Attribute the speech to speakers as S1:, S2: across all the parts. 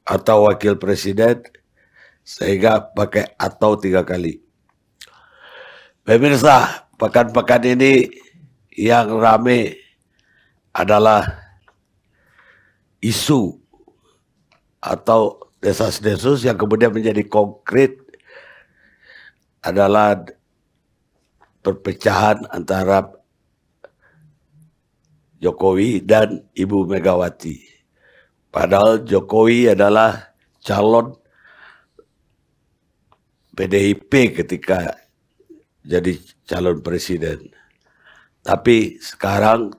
S1: Atau wakil presiden, sehingga pakai atau 3 kali. Pemirsa, pekan-pekan ini yang rame adalah isu atau desas-desus yang kemudian menjadi konkret adalah perpecahan antara Jokowi dan Ibu Megawati. Padahal Jokowi adalah calon PDIP ketika jadi calon presiden. Tapi sekarang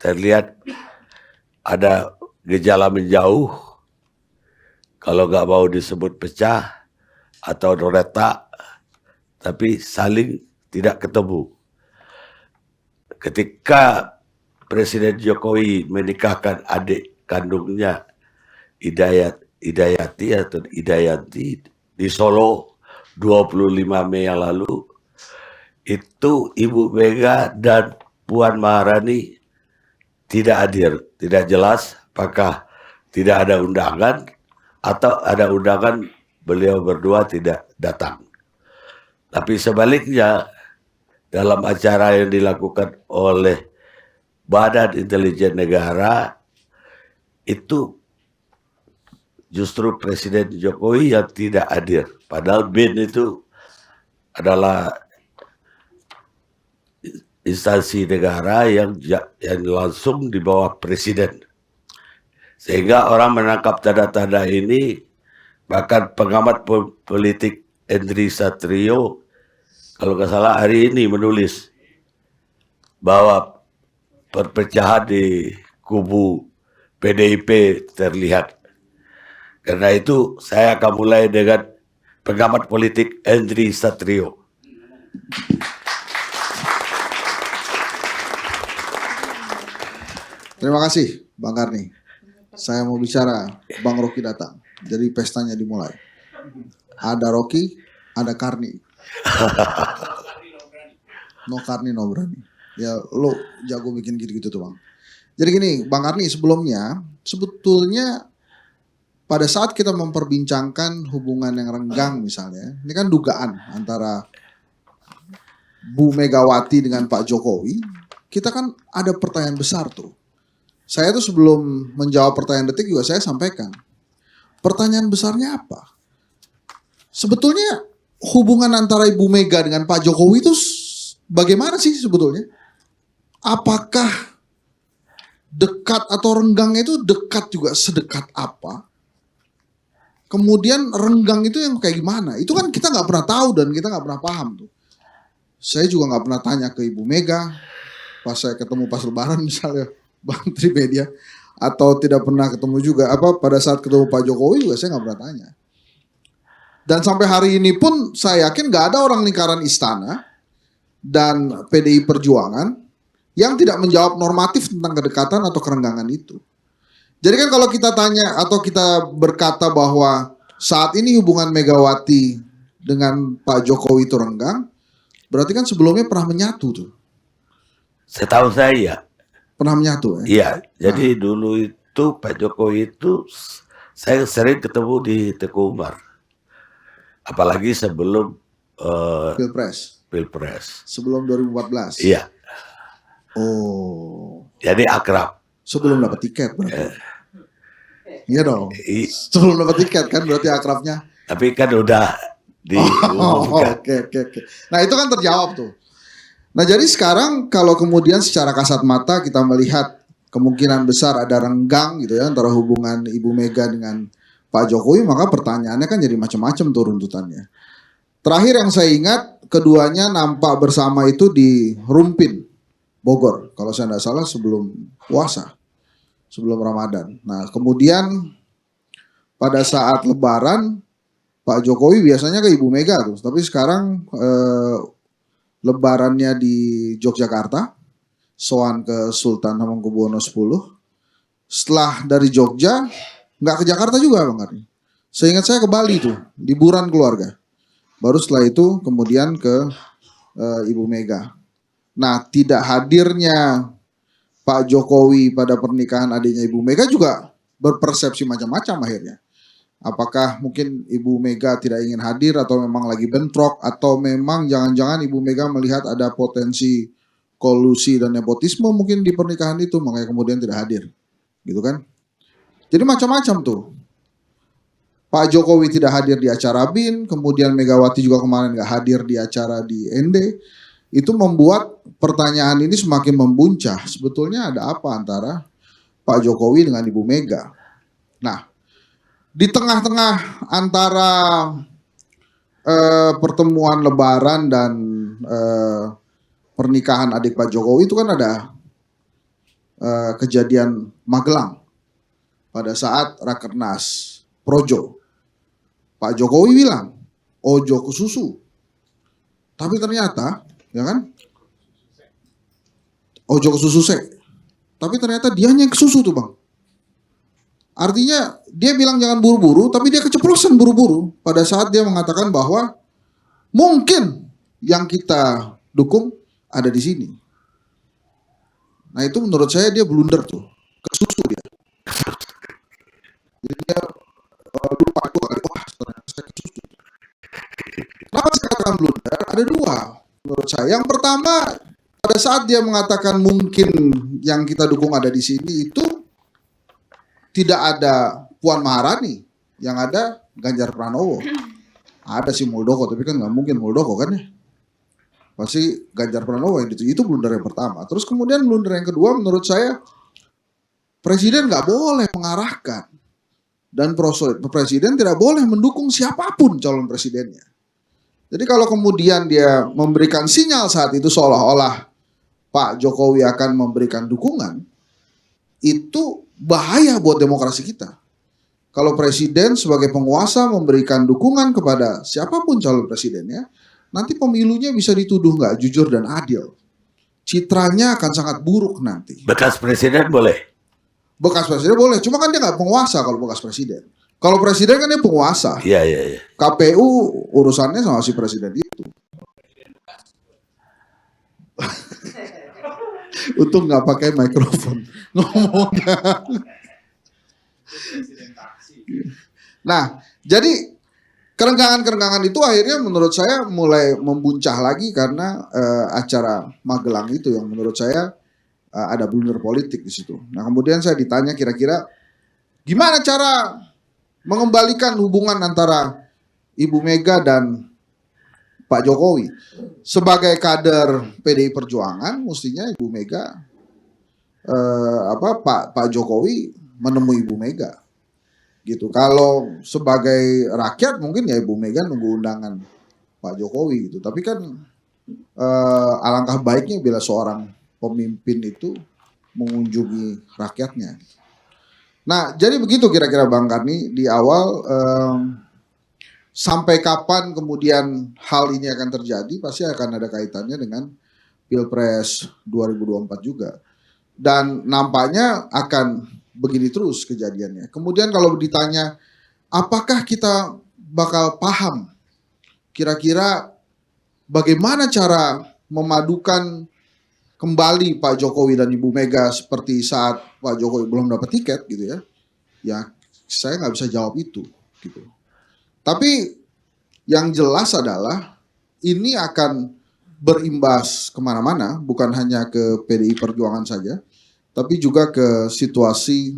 S1: terlihat ada gejala menjauh, kalau nggak mau disebut pecah atau retak, tapi saling tidak ketemu. Ketika Presiden Jokowi menikahkan adik kandungnya Idayanti di Solo 25 Mei yang lalu, itu Ibu Mega dan Puan Maharani tidak hadir. Tidak jelas apakah tidak ada undangan atau ada undangan beliau berdua tidak datang. Tapi sebaliknya, dalam acara yang dilakukan oleh Badan Intelijen Negara, itu justru Presiden Jokowi yang tidak hadir. Padahal BIN itu adalah instansi negara yang langsung di bawah Presiden. Sehingga orang menangkap tanda-tanda ini, bahkan pengamat politik Henry Satrio, kalau nggak salah hari ini menulis bahwa perpecahan di kubu PDIP terlihat. Karena itu saya akan mulai dengan pengamat politik Henry Satrio.
S2: Terima kasih Bang Karni. Saya mau bicara, Bang Rocky datang. Jadi pestanya dimulai. Ada Rocky, ada Karni. No Karni, no berani. Ya lo jago bikin gitu-gitu tuh Bang. Jadi gini Bang Karni, sebelumnya sebetulnya pada saat kita memperbincangkan hubungan yang renggang misalnya, ini kan dugaan antara Bu Megawati dengan Pak Jokowi, kita kan ada pertanyaan besar tuh. Saya tuh sebelum menjawab pertanyaan detik juga saya sampaikan. Pertanyaan besarnya apa? Sebetulnya hubungan antara Ibu Mega dengan Pak Jokowi itu bagaimana sih sebetulnya? Apakah dekat atau renggangnya itu dekat juga sedekat apa? Kemudian renggang itu yang kayak gimana? Itu kan kita nggak pernah tahu dan kita nggak pernah paham tuh. Saya juga nggak pernah tanya ke Ibu Mega pas saya ketemu pas Lebaran misalnya Bang Trimedia, atau tidak pernah ketemu juga pada saat ketemu Pak Jokowi juga saya nggak pernah tanya. Dan sampai hari ini pun saya yakin nggak ada orang lingkaran istana dan PDI Perjuangan yang tidak menjawab normatif tentang kedekatan atau kerenggangan itu. Jadi kan kalau kita tanya atau kita berkata bahwa saat ini hubungan Megawati dengan Pak Jokowi itu renggang, berarti kan sebelumnya pernah menyatu tuh.
S1: Setahu saya
S2: pernah menyatu ya?
S1: Iya, jadi dulu itu Pak Jokowi itu saya sering ketemu di Teguh Umar. Apalagi sebelum Pilpres.
S2: Sebelum 2014.
S1: Iya.
S2: Oh.
S1: Jadi akrab.
S2: Sebelum dapat tiket berarti. Iya dong. Sebelum dapat tiket kan berarti akrabnya.
S1: Tapi kan udah diumumkan.
S2: Oke. Nah itu kan terjawab tuh. Nah jadi sekarang kalau kemudian secara kasat mata kita melihat kemungkinan besar ada renggang gitu ya antara hubungan Ibu Mega dengan Pak Jokowi, maka pertanyaannya kan jadi macam-macam tuh runtutannya. Terakhir yang saya ingat keduanya nampak bersama itu di Rumpin, Bogor. Kalau saya tidak salah sebelum puasa, sebelum Ramadan. Nah kemudian pada saat Lebaran Pak Jokowi biasanya ke Ibu Mega tuh, tapi sekarang Lebarannya di Yogyakarta, soan ke Sultan Hamengkubuwono X. Setelah dari Jogja, nggak ke Jakarta juga Bang Karni. Seingat saya ke Bali tuh, liburan keluarga. Baru setelah itu kemudian ke Ibu Mega. Nah, tidak hadirnya Pak Jokowi pada pernikahan adiknya Ibu Mega juga berpersepsi macam-macam akhirnya. Apakah mungkin Ibu Mega tidak ingin hadir atau memang lagi bentrok atau memang jangan-jangan Ibu Mega melihat ada potensi kolusi dan nepotisme mungkin di pernikahan itu makanya kemudian tidak hadir. Gitu kan? Jadi macam-macam tuh. Pak Jokowi tidak hadir di acara BIN, kemudian Megawati juga kemarin nggak hadir di acara di ND. Itu membuat pertanyaan ini semakin membuncah. Sebetulnya ada apa antara Pak Jokowi dengan Ibu Mega? Nah, di tengah-tengah antara pertemuan Lebaran dan pernikahan adik Pak Jokowi itu kan ada kejadian Magelang pada saat Rakernas Projo. Pak Jokowi bilang, ojo ke susu. Tapi ternyata, ya kan, ojo ke susu sek. Tapi ternyata dianya yang ke susu tuh Bang. Artinya dia bilang jangan buru-buru, tapi dia keceplosan buru-buru pada saat dia mengatakan bahwa mungkin yang kita dukung ada di sini. Nah itu menurut saya dia blunder tuh, ke susu dia. Jadi dia lupa itu kali, wah ternyata saya ke susu. Kenapa saya katakan blunder? Ada dua menurut saya. Yang pertama, pada saat dia mengatakan mungkin yang kita dukung ada di sini itu tidak ada Puan Maharani, yang ada Ganjar Pranowo. Ada si Muldoko, tapi kan nggak mungkin Muldoko kan ya. Pasti Ganjar Pranowo yang itu blunder yang pertama. Terus kemudian blunder yang kedua menurut saya presiden nggak boleh mengarahkan dan presiden tidak boleh mendukung siapapun calon presidennya. Jadi kalau kemudian dia memberikan sinyal saat itu seolah-olah Pak Jokowi akan memberikan dukungan, itu bahaya buat demokrasi kita. Kalau presiden sebagai penguasa memberikan dukungan kepada siapapun calon presidennya, nanti pemilunya bisa dituduh nggak jujur dan adil. Citranya akan sangat buruk nanti.
S1: Bekas presiden boleh?
S2: Bekas presiden boleh, cuma kan dia nggak penguasa kalau bekas presiden. Kalau presiden kan dia penguasa.
S1: Iya, iya, iya.
S2: KPU urusannya sama si presiden itu. Untung nggak pakai mikrofon ngomongnya. Nah, jadi kerenggangan-kerenggangan itu akhirnya menurut saya mulai membuncah lagi karena acara Magelang itu yang menurut saya ada blunder politik di situ. Nah, kemudian saya ditanya kira-kira gimana cara mengembalikan hubungan antara Ibu Mega dan Pak Jokowi. Sebagai kader PDI Perjuangan, mestinya Ibu Mega Pak Jokowi menemui Ibu Mega. Gitu. Kalau sebagai rakyat mungkin ya Ibu Mega nunggu undangan Pak Jokowi gitu. Tapi kan alangkah baiknya bila seorang pemimpin itu mengunjungi rakyatnya. Nah, jadi begitu kira-kira Bang Karni di awal sampai kapan kemudian hal ini akan terjadi pasti akan ada kaitannya dengan Pilpres 2024 juga. Dan nampaknya akan begini terus kejadiannya. Kemudian kalau ditanya apakah kita bakal paham kira-kira bagaimana cara memadukan kembali Pak Jokowi dan Ibu Mega seperti saat Pak Jokowi belum dapat tiket gitu ya. Ya saya nggak bisa jawab itu gitu. Tapi yang jelas adalah ini akan berimbas kemana-mana, bukan hanya ke PDI Perjuangan saja, tapi juga ke situasi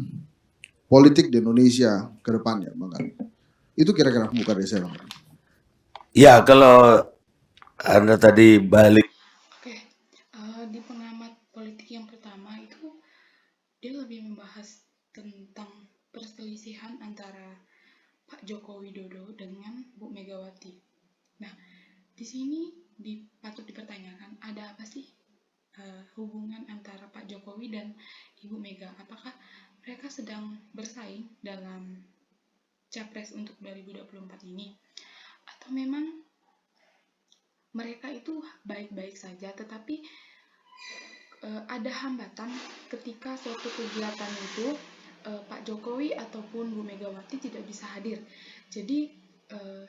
S2: politik di Indonesia ke depannya, Bang Karni. Itu kira-kira bukan dari saya, Bang Karni.
S1: Ya, kalau Anda tadi balik.
S3: Oke, di pengamat politik yang pertama itu dia lebih membahas tentang perselisihan antara Pak Joko Widodo dengan Bu Megawati. Nah, di sini patut dipertanyakan ada apa sih hubungan antara Pak Jokowi dan Ibu Mega? Apakah mereka sedang bersaing dalam Capres untuk 2024 ini? Atau memang mereka itu baik-baik saja, tetapi ada hambatan ketika suatu kegiatan itu Pak Jokowi ataupun Bu Megawati tidak bisa hadir. Jadi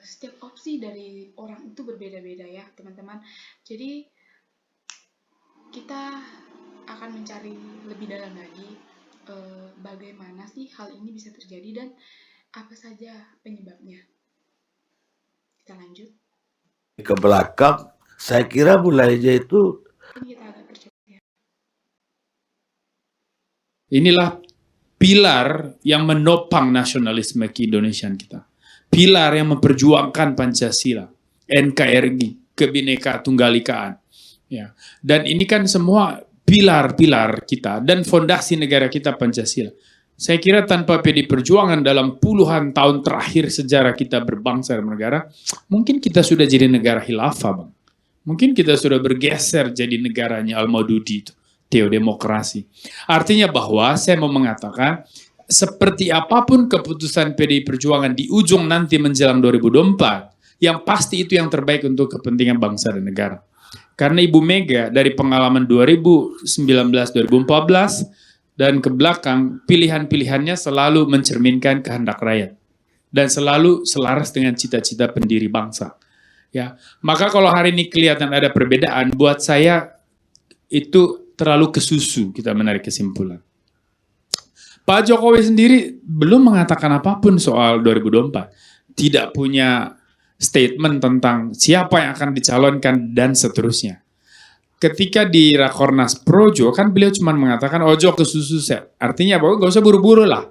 S3: setiap opsi dari orang itu berbeda-beda ya teman-teman. Jadi kita akan mencari lebih dalam lagi bagaimana sih hal ini bisa terjadi dan apa saja penyebabnya. Kita lanjut.
S1: Ke belakang, saya kira mulainya itu
S3: Ini kita agak percepat ya.
S4: Inilah pilar yang menopang nasionalisme keindonesiaan kita. Pilar yang memperjuangkan Pancasila, NKRI, Kebhinneka Tunggal-Ikaan. Ya. Dan ini kan semua pilar-pilar kita dan fondasi negara kita Pancasila. Saya kira tanpa PDI Perjuangan dalam puluhan tahun terakhir sejarah kita berbangsa dan bernegara, mungkin kita sudah jadi negara khilafah, Bang. Mungkin kita sudah bergeser jadi negaranya Al-Maududi itu, teodemokrasi. Artinya bahwa saya mau mengatakan, seperti apapun keputusan PDI Perjuangan di ujung nanti menjelang 2024, yang pasti itu yang terbaik untuk kepentingan bangsa dan negara. Karena Ibu Mega dari pengalaman 2019-2014 dan ke belakang, pilihan-pilihannya selalu mencerminkan kehendak rakyat dan selalu selaras dengan cita-cita pendiri bangsa. Ya, maka kalau hari ini kelihatan ada perbedaan, buat saya itu terlalu kesusu kita menarik kesimpulan. Pak Jokowi sendiri belum mengatakan apapun soal 2024, tidak punya statement tentang siapa yang akan dicalonkan dan seterusnya. Ketika di Rakornas Projo kan beliau cuma mengatakan ojo ke susu set. Artinya bahwa nggak usah buru-buru lah.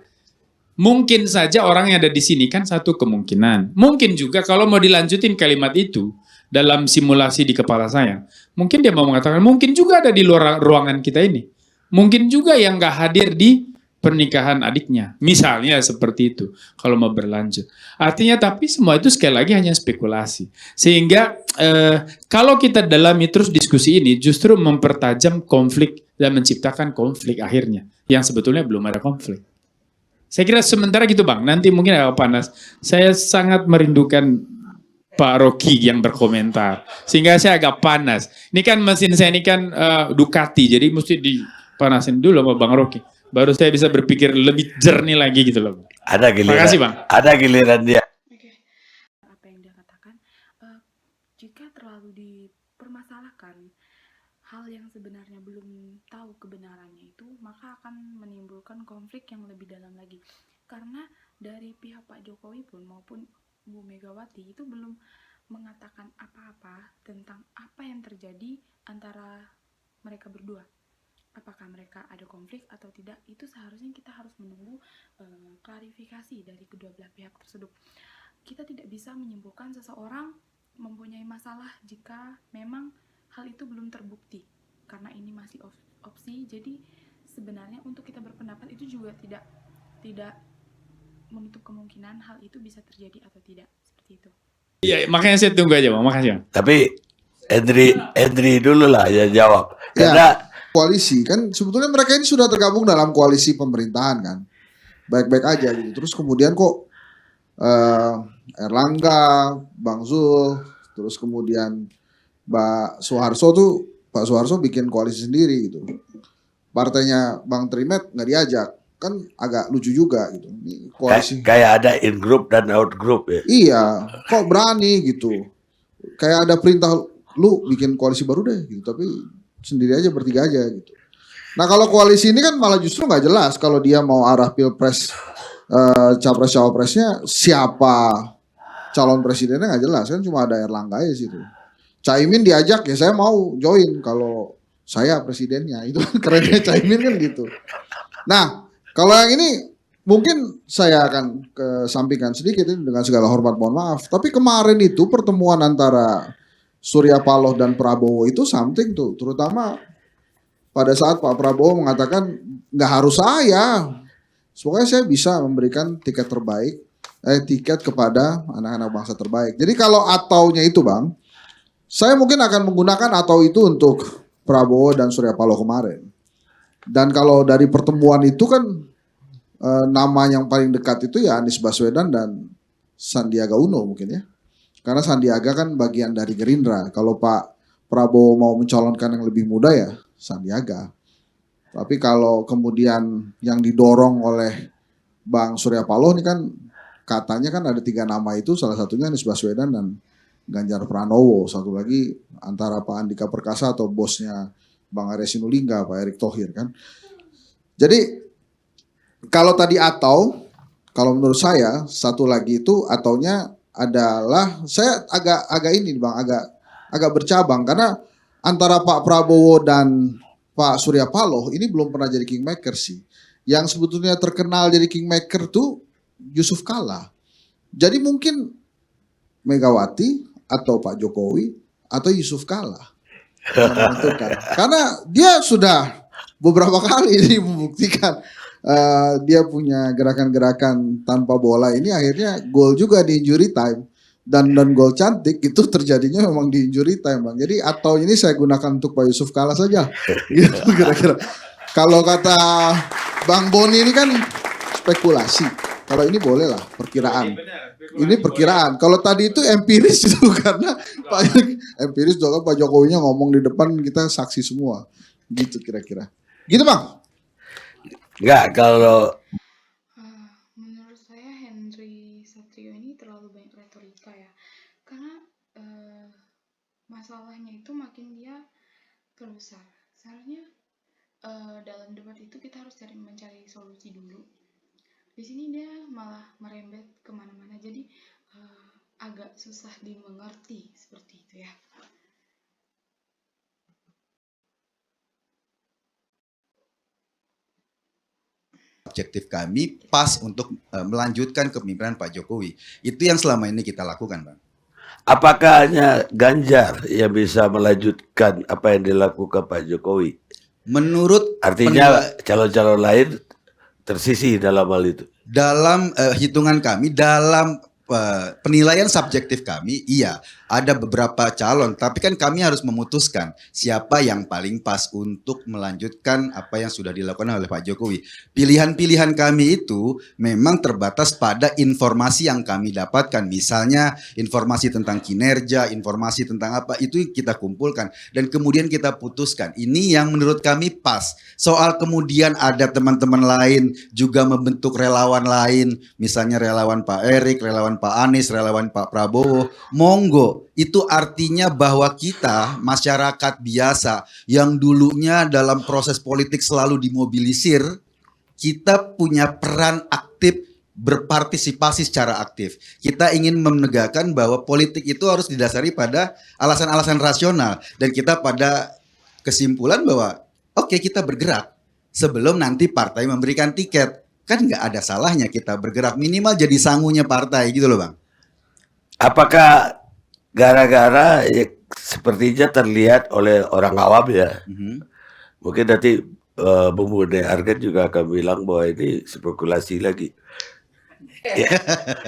S4: Mungkin saja orang yang ada di sini kan satu kemungkinan. Mungkin juga kalau mau dilanjutin kalimat itu dalam simulasi di kepala saya, mungkin dia mau mengatakan mungkin juga ada di luar ruangan kita ini. Mungkin juga yang nggak hadir di pernikahan adiknya. Misalnya seperti itu kalau mau berlanjut. Artinya tapi semua itu sekali lagi hanya spekulasi. Sehingga kalau kita dalami terus diskusi ini justru mempertajam konflik dan menciptakan konflik akhirnya. Yang sebetulnya belum ada konflik. Saya kira sementara gitu Bang. Nanti mungkin agak panas. Saya sangat merindukan Pak Rocky yang berkomentar. Sehingga saya agak panas. Ini kan mesin saya ini kan Ducati. Jadi mesti dipanasin dulu sama Bang Rocky. Baru saya bisa berpikir lebih jernih lagi gitu loh.
S1: ada giliran.
S4: Makasih, Bang.
S1: Ada giliran dia.
S3: Oke. Apa yang dia katakan, jika terlalu dipermasalahkan hal yang sebenarnya belum tahu kebenarannya itu, maka akan menimbulkan konflik yang lebih dalam lagi. Karena dari pihak Pak Jokowi pun maupun Bu Megawati itu belum mengatakan apa-apa tentang apa yang terjadi antara mereka berdua. Apakah mereka ada konflik atau tidak, itu seharusnya kita harus menunggu klarifikasi dari kedua belah pihak tersebut. Kita tidak bisa menyimpulkan seseorang mempunyai masalah jika memang hal itu belum terbukti, karena ini masih opsi. Jadi sebenarnya untuk kita berpendapat itu juga tidak menutup kemungkinan hal itu bisa terjadi atau tidak, seperti itu.
S4: Iya, makanya saya tunggu aja Bang, makasih Bang.
S1: Tapi Andri dulu lah yang jawab. Karena
S2: Koalisi kan sebetulnya mereka ini sudah tergabung dalam koalisi pemerintahan kan, baik-baik aja gitu. Terus kemudian kok Erlangga, Bang Zul, terus kemudian Pak Soeharto bikin koalisi sendiri gitu. Partainya Bang Trimet nggak diajak, kan agak lucu juga gitu. Ini koalisi
S1: kayak ada in group dan out group ya.
S2: iya, kok berani gitu. Kayak ada perintah lu bikin koalisi baru deh gitu, tapi sendiri aja, bertiga aja gitu. Nah kalau koalisi ini kan malah justru nggak jelas kalau dia mau arah pilpres, capres cawapresnya siapa, calon presidennya nggak jelas kan, cuma ada Erlangga aja situ. Caimin diajak ya saya mau join kalau saya presidennya, itu kan kerennya Caimin kan gitu. Nah kalau yang ini mungkin saya akan kesampingkan sedikit ini dengan segala hormat mohon maaf. Tapi kemarin itu pertemuan antara Surya Paloh dan Prabowo itu something tuh, terutama pada saat Pak Prabowo mengatakan nggak harus saya, pokoknya saya bisa memberikan tiket terbaik, tiket kepada anak-anak bangsa terbaik. Jadi kalau ataunya itu Bang, saya mungkin akan menggunakan atau itu untuk Prabowo dan Surya Paloh kemarin. Dan kalau dari pertemuan itu kan nama yang paling dekat itu ya Anies Baswedan dan Sandiaga Uno mungkin ya. Karena Sandiaga kan bagian dari Gerindra. Kalau Pak Prabowo mau mencalonkan yang lebih muda ya Sandiaga. Tapi kalau kemudian yang didorong oleh Bang Surya Paloh ini kan katanya kan ada 3 nama itu, salah satunya Anies Baswedan dan Ganjar Pranowo. Satu lagi antara Pak Andika Perkasa atau bosnya Bang Arya Sinulinga, Pak Erick Thohir kan. Jadi kalau tadi kalau menurut saya satu lagi itu ataunya adalah saya agak ini Bang, agak bercabang karena antara Pak Prabowo dan Pak Surya Paloh ini belum pernah jadi kingmaker sih. Yang sebetulnya terkenal jadi kingmaker tuh Yusuf Kala. Jadi mungkin Megawati atau Pak Jokowi atau Yusuf Kala yang menentukan. Karena dia sudah beberapa kali ini membuktikan dia punya gerakan-gerakan tanpa bola ini akhirnya gol juga di injury time. Dan gol cantik itu terjadinya memang di injury time Bang. Jadi atau ini saya gunakan untuk Pak Yusuf Kala saja. Gitu kira-kira. Kalau kata Bang Boni ini kan spekulasi. Kalau ini boleh lah perkiraan. Ini perkiraan. Kalau tadi itu empiris itu karena empiris juga Pak Jokowinya ngomong di depan kita saksi semua. Gitu kira-kira. Gitu Bang.
S1: Enggak, kalau
S3: Menurut saya Henry Satrio ini terlalu banyak retorika ya, karena masalahnya itu makin dia terbesar. Seharusnya dalam debat itu kita harus mencari solusi dulu. Di sini dia malah merembet kemana-mana, jadi agak susah dimengerti seperti itu ya.
S5: Objektif kami pas untuk melanjutkan kepemimpinan Pak Jokowi. Itu yang selama ini kita lakukan, Bang.
S1: apakah hanya Ganjar yang bisa melanjutkan apa yang dilakukan Pak Jokowi?
S5: Menurut
S1: Artinya calon-calon lain tersisih dalam hal itu.
S5: dalam hitungan kami, dalam penilaian subjektif kami, iya ada beberapa calon, tapi kan kami harus memutuskan siapa yang paling pas untuk melanjutkan apa yang sudah dilakukan oleh Pak Jokowi. Pilihan-pilihan kami itu memang terbatas pada informasi yang kami dapatkan, misalnya informasi tentang kinerja, informasi tentang apa, itu kita kumpulkan dan kemudian kita putuskan. Ini yang menurut kami pas. Soal kemudian ada teman-teman lain juga membentuk relawan lain, misalnya relawan Pak Erik, relawan Pak Anies, relawan Pak Prabowo, monggo. Itu artinya bahwa kita masyarakat biasa yang dulunya dalam proses politik selalu dimobilisir, kita punya peran aktif berpartisipasi secara aktif. Kita ingin menegakkan bahwa politik itu harus didasari pada alasan-alasan rasional dan kita pada kesimpulan bahwa oke, kita bergerak sebelum nanti partai memberikan tiket. Kan nggak ada salahnya kita bergerak, minimal jadi sangunya partai gitu loh Bang.
S1: Apakah gara-gara ya, sepertinya terlihat oleh orang awam ya, mungkin nanti Bung Bude Argen juga akan bilang bahwa ini spekulasi lagi.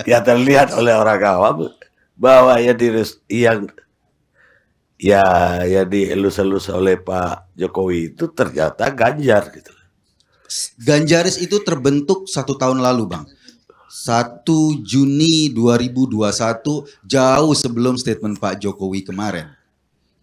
S1: Ya terlihat oleh orang awam bahwa yang dielus-elus oleh Pak Jokowi itu ternyata Ganjar gitu.
S5: Ganjaris itu terbentuk 1 tahun lalu Bang. 1 Juni 2021 jauh sebelum statement Pak Jokowi kemarin.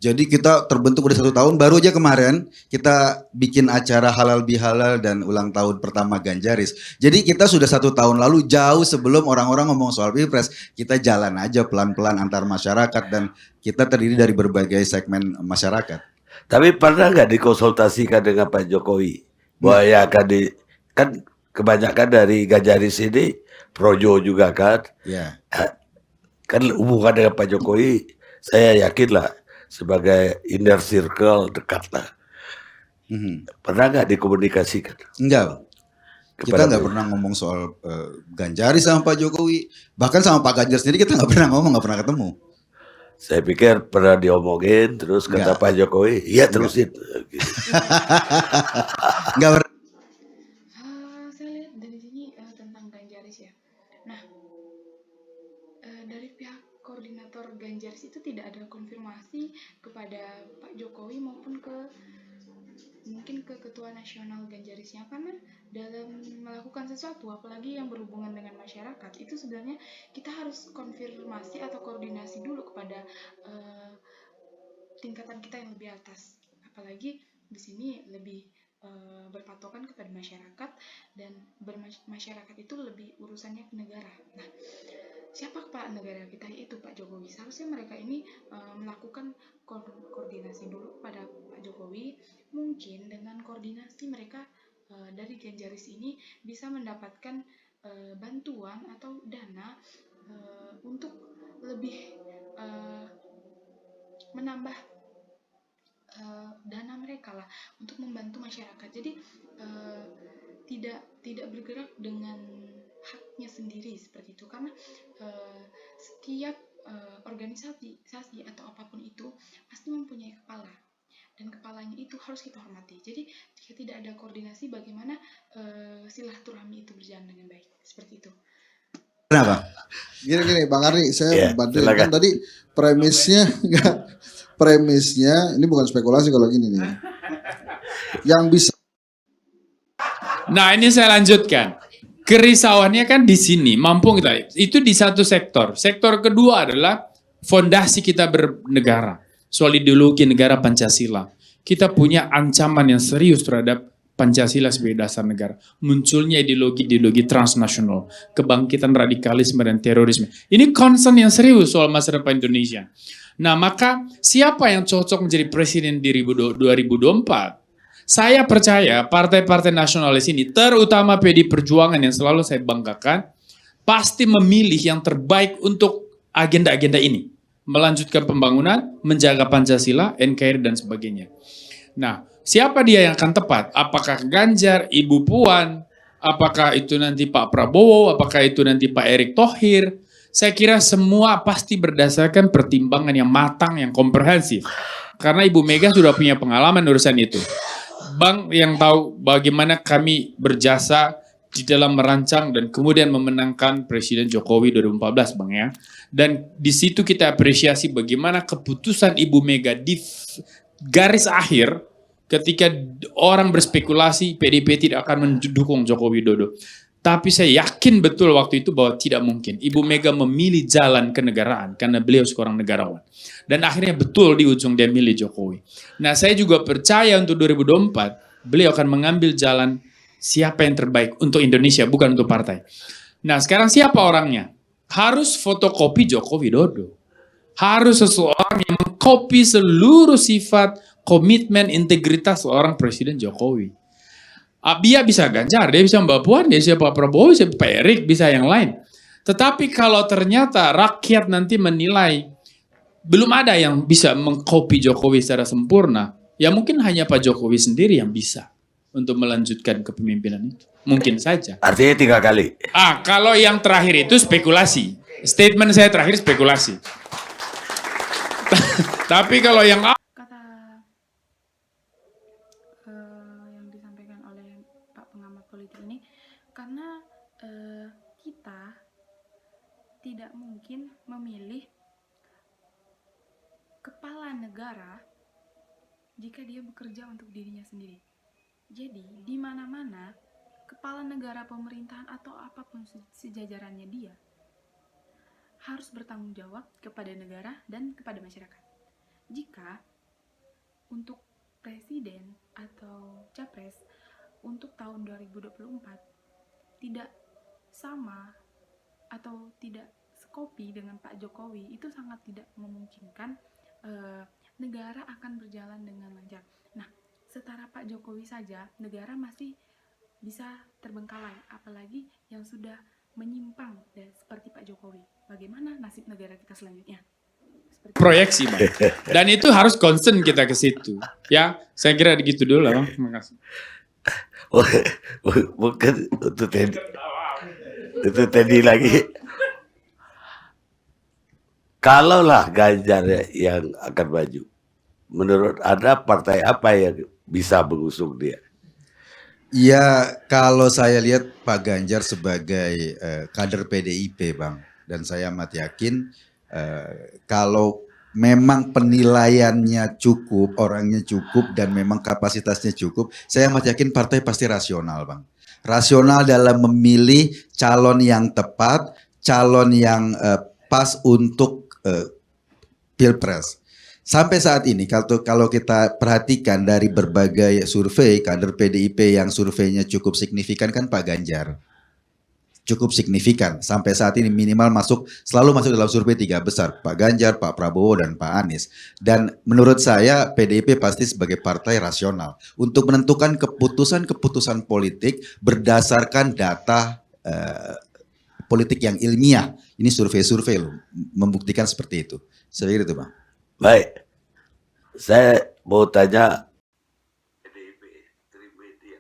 S5: Jadi kita terbentuk udah 1 tahun, baru aja kemarin kita bikin acara halal bihalal dan ulang tahun pertama Ganjaris. Jadi kita sudah 1 tahun lalu jauh sebelum orang-orang ngomong soal Pilpres, kita jalan aja pelan-pelan antar masyarakat dan kita terdiri dari berbagai segmen masyarakat.
S1: Tapi pernah nggak dikonsultasikan dengan Pak Jokowi bahwa ya kan kebanyakan dari Ganjaris ini projo juga kan?
S5: Ya.
S1: Kan hubungan dengan Pak Jokowi saya yakin lah sebagai inner circle dekat lah. Pernah nggak dikomunikasikan?
S5: Enggak Bang. Kita nggak pernah ngomong soal Ganjaris sama Pak Jokowi. Bahkan sama Pak Ganjar sendiri kita nggak pernah ngomong, nggak pernah ketemu.
S1: Saya pikir pernah diomongin terus kata Pak Jokowi, iya terusin.
S5: Nggak pernah.
S3: Saya lihat dari sini tentang Ganjaris ya. Nah, dari pihak koordinator Ganjaris itu tidak ada konfirmasi kepada Pak Jokowi maupun mungkin ke ketua nasional Ganjarisnya, karena dalam melakukan sesuatu apalagi yang berhubungan dengan masyarakat itu sebenarnya kita harus konfirmasi atau koordinasi dulu kepada tingkatan kita yang lebih atas, apalagi di sini lebih berpatokan kepada masyarakat, dan masyarakat itu lebih urusannya ke negara. Nah, siapa kepala negara kita? Itu Pak Jokowi. Seharusnya mereka ini melakukan koordinasi dulu pada Pak Jokowi. Mungkin dengan koordinasi mereka dari Genjaris ini bisa mendapatkan bantuan atau dana untuk lebih menambah dana mereka lah untuk membantu masyarakat. Jadi tidak bergerak dengan haknya sendiri seperti itu, karena setiap organisasi atau apapun itu pasti mempunyai kepala, dan kepalanya itu harus kita hormati. Jadi jika tidak ada koordinasi, bagaimana silaturahmi itu berjalan dengan baik, seperti itu.
S5: Kenapa?
S2: Gini Bang Arni, saya
S1: Ya,
S2: bantuin
S1: silakan.
S2: kan tadi premisnya ini bukan spekulasi kalau gini nih. Yang bisa
S4: Nah, ini saya lanjutkan. Kerisauannya kan di sini, mampu kita. Itu di satu sektor. Sektor kedua adalah fondasi kita bernegara. Soal ideologi negara Pancasila. Kita punya ancaman yang serius terhadap Pancasila sebagai dasar negara. Munculnya ideologi-ideologi transnasional. Kebangkitan radikalisme dan terorisme. Ini concern yang serius soal masa depan Indonesia. Nah, maka siapa yang cocok menjadi presiden di 2024? Saya percaya partai-partai nasionalis ini, terutama PD Perjuangan yang selalu saya banggakan, pasti memilih yang terbaik untuk agenda-agenda ini. Melanjutkan pembangunan, menjaga Pancasila, NKRI, dan sebagainya. Nah, siapa dia yang akan tepat? Apakah Ganjar, Ibu Puan, apakah itu nanti Pak Prabowo, apakah itu nanti Pak Erick Thohir? Saya kira semua pasti berdasarkan pertimbangan yang matang, yang komprehensif. Karena Ibu Mega sudah punya pengalaman urusan itu. Bang yang tahu bagaimana kami berjasa di dalam merancang dan kemudian memenangkan Presiden Jokowi 2014, Bang ya. Dan di situ kita apresiasi bagaimana keputusan Ibu Mega di garis akhir ketika orang berspekulasi PDIP tidak akan mendukung Joko Widodo. Tapi saya yakin betul waktu itu bahwa tidak mungkin. Ibu Mega memilih jalan kenegaraan karena beliau seorang negarawan. Dan akhirnya betul di ujung dia milih Jokowi. Nah, saya juga percaya untuk 2024 beliau akan mengambil jalan siapa yang terbaik untuk Indonesia, bukan untuk partai. Nah, sekarang siapa orangnya? Harus fotokopi Joko Widodo. Harus seseorang yang mengkopi seluruh sifat, komitmen, integritas seorang Presiden Jokowi. Dia bisa Ganjar, dia bisa Mbak Puan, dia bisa Pak Prabowo, bisa Pak Erik, bisa yang lain. Tetapi kalau ternyata rakyat nanti menilai belum ada yang bisa mengkopi Jokowi secara sempurna, ya mungkin hanya Pak Jokowi sendiri yang bisa untuk melanjutkan kepemimpinan itu. Mungkin saja.
S1: Artinya 3 kali.
S4: Kalau yang terakhir itu spekulasi. Statement saya terakhir spekulasi. Tapi kalau yang
S3: Kata yang disampaikan oleh Pak pengamat politik ini, karena kita tidak mungkin memilih kepala negara jika dia bekerja untuk dirinya sendiri. Jadi, di mana-mana kepala negara, pemerintahan atau apapun sejajarannya dia harus bertanggung jawab kepada negara dan kepada masyarakat. Jika untuk presiden atau capres untuk tahun 2024 tidak sama atau tidak sekopi dengan Pak Jokowi, itu sangat tidak memungkinkan negara akan berjalan dengan lancar. Nah, setara Pak Jokowi saja, negara masih bisa terbengkalai, apalagi yang sudah menyimpang seperti Pak Jokowi. Bagaimana nasib negara kita selanjutnya?
S4: proyeksi, Bang. Dan itu harus concern kita ke situ. Ya, saya kira begitu dulu lah, Bang. Terima kasih.
S1: Mungkin itu tadi lagi. Kalaulah Ganjar yang akan maju, menurut Anda partai apa yang bisa mengusung dia?
S5: Ya, kalau saya lihat Pak Ganjar sebagai kader PDIP, Bang. Dan saya amat yakin kalau memang penilaiannya cukup, orangnya cukup, dan memang kapasitasnya cukup, saya amat yakin partai pasti rasional, Bang. Rasional dalam memilih calon yang tepat, calon yang pas untuk Pilpres. Sampai saat ini kalau kita perhatikan dari berbagai survei kader PDIP yang surveinya cukup signifikan kan Pak Ganjar. Cukup signifikan. Sampai saat ini minimal selalu masuk dalam survei 3 besar. Pak Ganjar, Pak Prabowo, dan Pak Anies. Dan menurut saya PDIP pasti sebagai partai rasional. Untuk menentukan keputusan-keputusan politik berdasarkan data politik yang ilmiah. Ini survei-survei loh. Membuktikan seperti itu. Saya kira itu Bang.
S1: Baik, saya mau tanya PDIP Trimedia.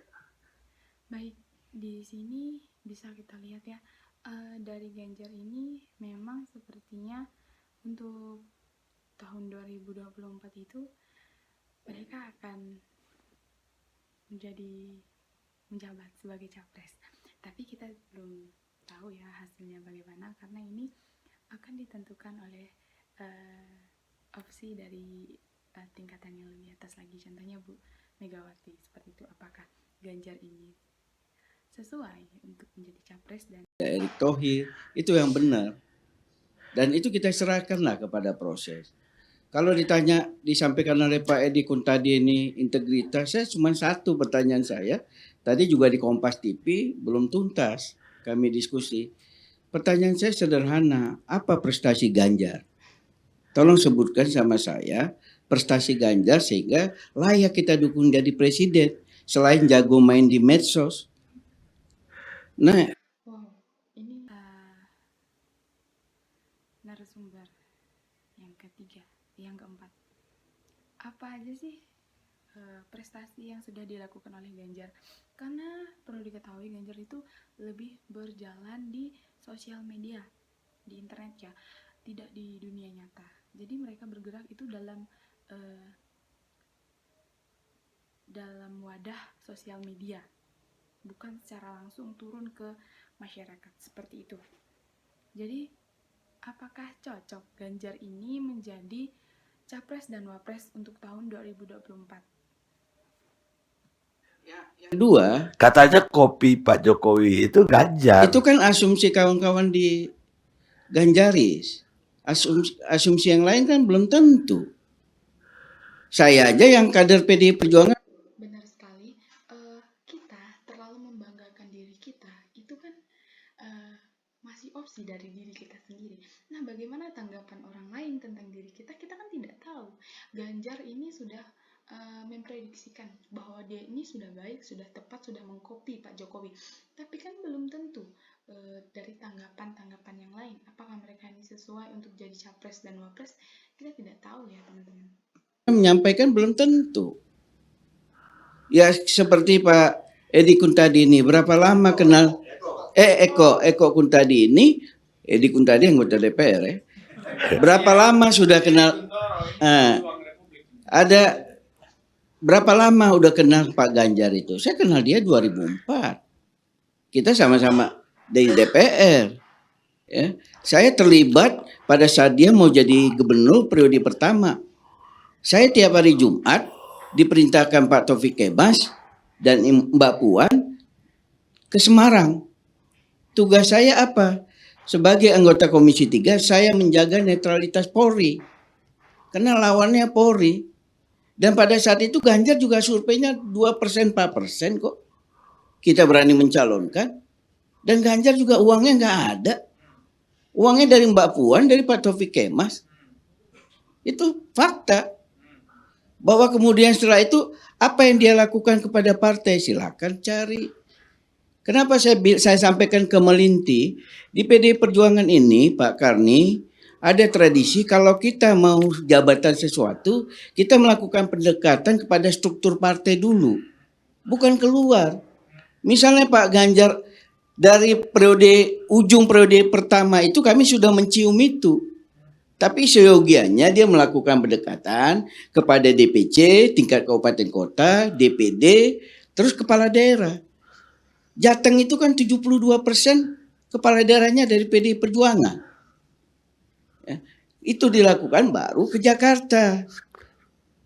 S3: Baik, di sini bisa kita lihat ya, dari Ganjar ini memang sepertinya untuk tahun 2024 itu mereka akan menjabat sebagai capres. Tapi kita belum tahu ya hasilnya bagaimana, karena ini akan ditentukan oleh opsi dari tingkatan yang lebih atas lagi. Contohnya Bu Megawati, seperti itu. Apakah Ganjar ini sesuai untuk menjadi capres dan
S6: Erick Thohir, itu yang benar. Dan itu kita serahkanlah kepada proses. Kalau disampaikan oleh Pak Edi Kuntadi ini integritas, saya cuma satu pertanyaan saya. Tadi juga di Kompas TV belum tuntas kami diskusi. Pertanyaan saya sederhana, apa prestasi Ganjar? Tolong sebutkan sama saya prestasi Ganjar sehingga layak kita dukung jadi presiden. Selain jago main di medsos. Nah,
S3: wow, ini narasumber yang ketiga, yang keempat. Apa aja sih prestasi yang sudah dilakukan oleh Ganjar? Karena perlu diketahui Ganjar itu lebih berjalan di sosial media, di internet ya, tidak di dunia nyata. Jadi mereka bergerak itu dalam wadah sosial media, bukan secara langsung turun ke masyarakat seperti itu. Jadi apakah cocok Ganjar ini menjadi capres dan wapres untuk tahun 2024?
S6: yang kedua,
S1: Katanya kopi Pak Jokowi itu Ganjar.
S6: itu kan asumsi kawan-kawan di Ganjaris. Asumsi yang lain kan belum tentu. Saya aja yang kader PDI Perjuangan.
S3: Benar sekali, kita terlalu membanggakan diri kita, itu kan masih opsi dari diri kita sendiri. Nah, bagaimana tanggapan orang lain tentang diri kita? Kita kan tidak tahu. Ganjar ini sudah memprediksikan bahwa dia ini sudah baik, sudah tepat, sudah mengcopy Pak Jokowi. Tapi kan belum tentu dari tanggapan-tanggapan yang lain. Apakah mereka ini sesuai untuk jadi capres dan wapres? Kita tidak tahu ya teman-teman.
S6: Menyampaikan belum tentu. Ya seperti Pak Edi Kuntadi ini, berapa lama kenal Eko Kuntadi ini, Edi Kuntadi anggota DPR ya. Berapa lama sudah kenal berapa lama udah kenal Pak Ganjar itu? Saya kenal dia 2004. Kita sama-sama dari DPR. Ya. Saya terlibat pada saat dia mau jadi gubernur periode pertama. Saya tiap hari Jumat diperintahkan Pak Taufik Kemas dan Mbak Puan ke Semarang. Tugas saya apa? Sebagai anggota Komisi 3, saya menjaga netralitas Polri. Karena lawannya Polri. Dan pada saat itu Ganjar juga surveinya 2%, 4% kok. Kita berani mencalonkan. Dan Ganjar juga uangnya nggak ada. Uangnya dari Mbak Puan, dari Pak Taufik Kemas. Itu fakta. Bahwa kemudian setelah itu apa yang dia lakukan kepada partai silakan cari. Kenapa saya sampaikan ke Melinti di PDI Perjuangan ini Pak Karni ada tradisi kalau kita mau jabatan sesuatu kita melakukan pendekatan kepada struktur partai dulu bukan keluar. Misalnya Pak Ganjar dari ujung periode pertama itu kami sudah mencium itu. Tapi seyogianya dia melakukan pendekatan kepada DPC, tingkat kabupaten kota, DPD, terus kepala daerah. Jateng itu kan 72% kepala daerahnya dari PDI Perjuangan. Ya, itu dilakukan baru ke Jakarta.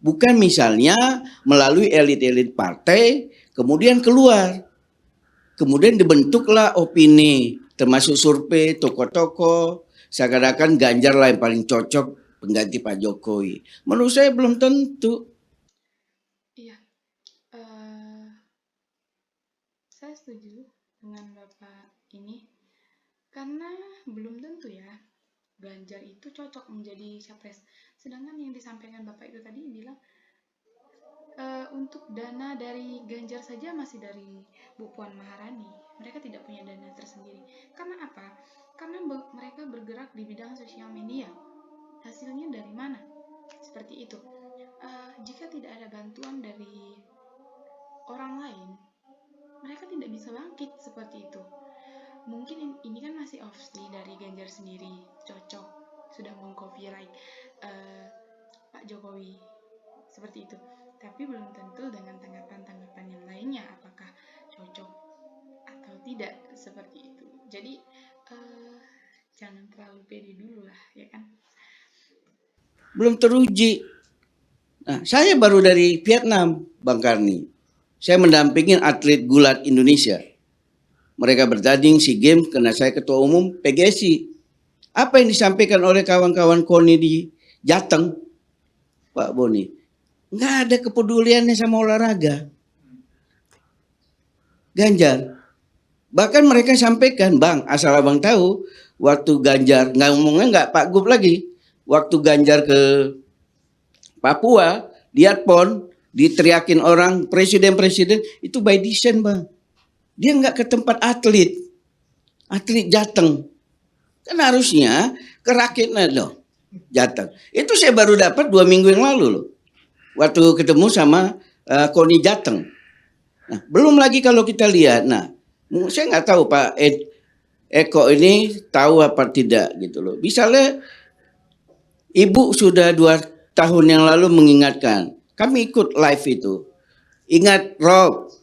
S6: Bukan misalnya melalui elit-elit partai, kemudian keluar. Kemudian dibentuklah opini, termasuk survei, tokoh-tokoh, seakan-akan Ganjar lah yang paling cocok pengganti Pak Jokowi. Menurut saya belum tentu.
S3: Iya, saya setuju dengan Bapak ini karena belum tentu ya Ganjar itu cocok menjadi capres. Sedangkan yang disampaikan Bapak itu tadi bilang untuk dana dari Ganjar saja masih dari Bu Puan Maharani. Mereka tidak punya dana tersendiri. Karena apa? Karena mereka bergerak di bidang sosial media. Hasilnya dari mana? Seperti itu. Jika tidak ada bantuan dari orang lain, mereka tidak bisa bangkit seperti itu. Mungkin ini kan masih opsi dari Ganjar sendiri, cocok, sudah meng-copyright Pak Jokowi, seperti itu. Tapi belum tentu dengan tanggapan-tanggapan yang lainnya, apakah cocok atau tidak, seperti itu. Jadi, jangan terlalu pede dulu lah, ya kan?
S6: Belum teruji. Nah, saya baru dari Vietnam, Bang Karni. Saya mendampingi atlet gulat Indonesia. Mereka bertanding SEA Games karena saya ketua umum PGSI. Apa yang disampaikan oleh kawan-kawan KONI di Jateng, Pak Boni? Nggak ada kepeduliannya sama olahraga. Ganjar. Bahkan mereka sampaikan, Bang, asal abang tahu, waktu Ganjar, nggak ngomongnya nggak Pak Gub lagi, waktu Ganjar ke Papua, lihat PON, diteriakin orang presiden-presiden, itu by design, Bang. Dia nggak ke tempat atlet Jateng. Kan harusnya ke rakyatnya loh, Jateng. Itu saya baru dapat 2 minggu yang lalu loh, waktu ketemu sama KONI Jateng. Nah, belum lagi kalau kita lihat, nah, saya nggak tahu Pak Eko ini tahu apa tidak gitu loh. Misalnya Ibu sudah 2 tahun yang lalu mengingatkan, kami ikut live itu. Ingat Rob,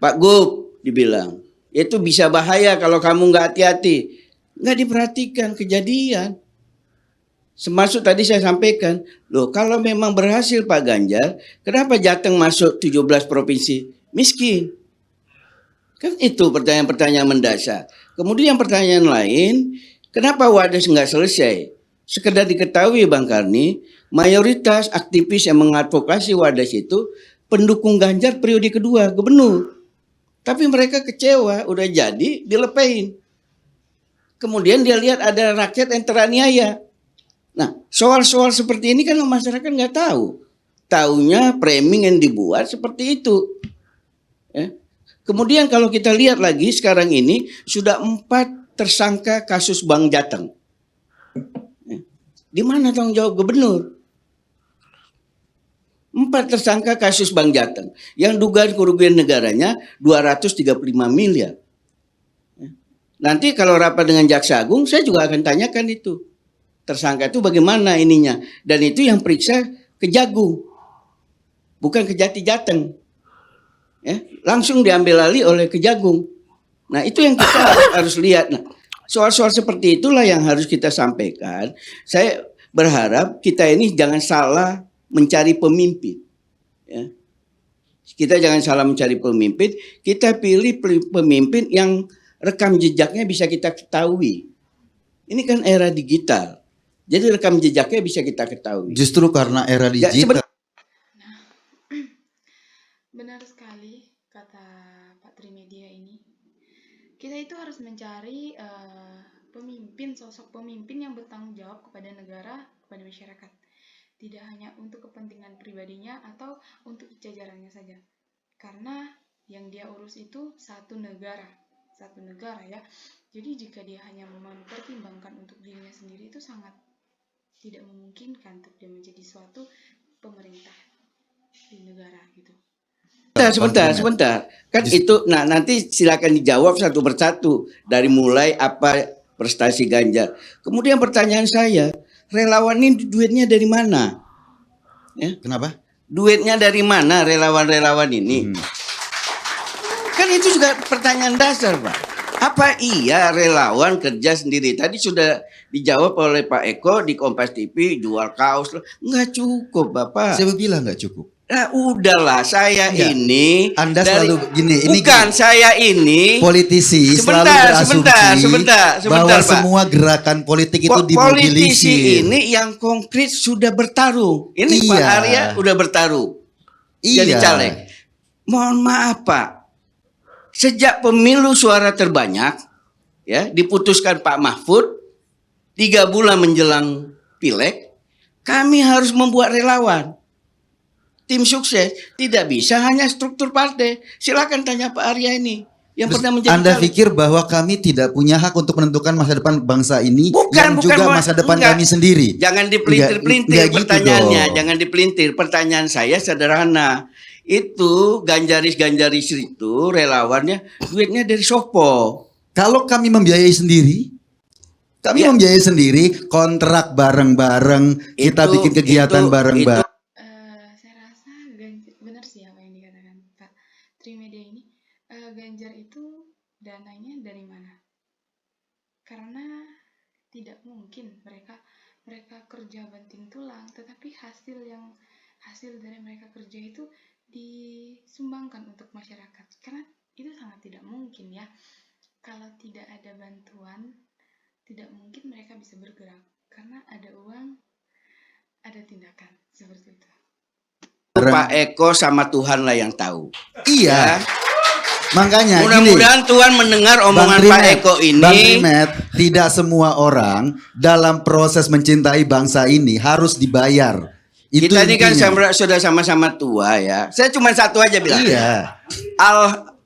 S6: Pak Gub dibilang, itu bisa bahaya kalau kamu nggak hati-hati. Nggak diperhatikan kejadian. Semasuk tadi saya sampaikan, loh kalau memang berhasil Pak Ganjar, kenapa Jateng masuk 17 provinsi miskin? Kan itu pertanyaan-pertanyaan mendasar. Kemudian pertanyaan lain, kenapa Wadas nggak selesai? Sekedar diketahui Bang Karni, mayoritas aktivis yang mengadvokasi Wadas itu pendukung Ganjar periode kedua, gubernur. Tapi mereka kecewa, udah jadi dilepein. Kemudian dia lihat ada rakyat yang teraniaya. Nah, soal-soal seperti ini kan masyarakat nggak tahu. Taunya framing yang dibuat seperti itu. Ya. Kemudian kalau kita lihat lagi sekarang ini sudah 4 tersangka kasus Bank Jateng. Ya. Di mana tanggung jawab gubernur? 4 tersangka kasus Bank Jateng yang dugaan kerugian negaranya 235 miliar. Ya. Nanti kalau rapat dengan Jaksa Agung saya juga akan tanyakan itu. Tersangka itu bagaimana ininya, dan itu yang periksa Kejagung, bukan Kejati Jateng, ya, langsung diambil alih oleh Kejagung. Nah itu yang kita harus lihat. Nah, soal-soal seperti itulah yang harus kita sampaikan. Saya berharap kita ini jangan salah mencari pemimpin, ya. Kita jangan salah mencari pemimpin, kita pilih pemimpin yang rekam jejaknya bisa kita ketahui. Ini kan era digital. Jadi rekam jejaknya bisa kita ketahui.
S5: Justru karena era digital.
S3: Nah, benar sekali kata Pak Trimedia ini. Kita itu harus mencari pemimpin, sosok pemimpin yang bertanggung jawab kepada negara, kepada masyarakat. Tidak hanya untuk kepentingan pribadinya atau untuk jajarannya saja. Karena yang dia urus itu satu negara ya. Jadi jika dia hanya mempertimbangkan untuk dirinya sendiri itu sangat tidak memungkinkan untuk dia menjadi suatu pemerintah di negara gitu.
S6: Sebentar. Kan itu, nah nanti silakan dijawab satu persatu dari mulai apa prestasi Ganjar. Kemudian pertanyaan saya, relawan ini duitnya dari mana? Ya?
S5: Kenapa?
S6: Duitnya dari mana relawan-relawan ini? Kan itu juga pertanyaan dasar, Pak. Apa iya relawan kerja sendiri? Tadi sudah dijawab oleh Pak Eko di Kompas TV, jual kaos. Nggak cukup, Bapak.
S5: Saya bilang nggak cukup.
S6: Nah, udahlah, saya
S5: Iya.
S6: ini
S5: Anda
S6: dari-
S5: selalu gini, ini
S6: bukan
S5: gini.
S6: saya ini
S5: Politisi selalu
S6: Sebentar,
S5: berasumsi
S6: sebentar,
S5: bahwa
S6: Pak.
S5: semua gerakan politik itu
S6: Politisi
S5: dimobilisir.
S6: ini yang konkret sudah bertarung. Ini Pak
S5: Iya.
S6: Arya udah bertarung. Jadi
S5: Iya.
S6: caleg. Mohon maaf Pak. Sejak pemilu suara terbanyak ya diputuskan Pak Mahfud 3 bulan menjelang pileg, kami harus membuat relawan. Tim sukses tidak bisa hanya struktur partai. Silakan tanya Pak Arya ini yang
S5: Terus
S6: pernah menjadi
S5: Anda
S6: caleg.
S5: pikir bahwa kami tidak punya hak untuk menentukan masa depan bangsa ini
S6: Bukan,
S5: yang
S6: bukan,
S5: juga
S6: Pak.
S5: masa depan
S6: Enggak.
S5: kami sendiri?
S6: Jangan dipelintir-pelintir
S5: Enggak gitu
S6: pertanyaannya,
S5: dong.
S6: jangan dipelintir. Pertanyaan saya sederhana. Itu ganjaris-ganjaris itu relawannya duitnya dari sopo.
S5: Kalau kami membiayai sendiri, kami
S6: Ya.
S5: membiayai sendiri, kontrak bareng-bareng, kita
S6: Itu-
S5: bikin kegiatan
S6: itu-
S5: bareng-bareng.
S3: Saya rasa benar sih apa yang dikatakan Pak Trimedia ini. Ganjar itu dananya dari mana? Karena tidak mungkin mereka kerja banting tulang, tetapi hasil dari mereka kerja itu disumbangkan untuk masyarakat. Karena itu sangat tidak mungkin ya. Kalau tidak ada bantuan, tidak mungkin mereka bisa bergerak. Karena ada uang, ada tindakan seperti itu.
S6: Pak Eko sama Tuhan lah yang tahu.
S5: Iya,
S6: Ya.
S5: makanya gini.
S6: Mudah-mudahan Tuhan mendengar omongan Pak Eko ini.
S5: Bang Trimet, tidak semua orang dalam proses mencintai bangsa ini harus dibayar. Itu
S6: Kita ini kan
S5: intinya.
S6: sudah sama-sama tua ya. Saya cuma satu aja bilang.
S5: Iya,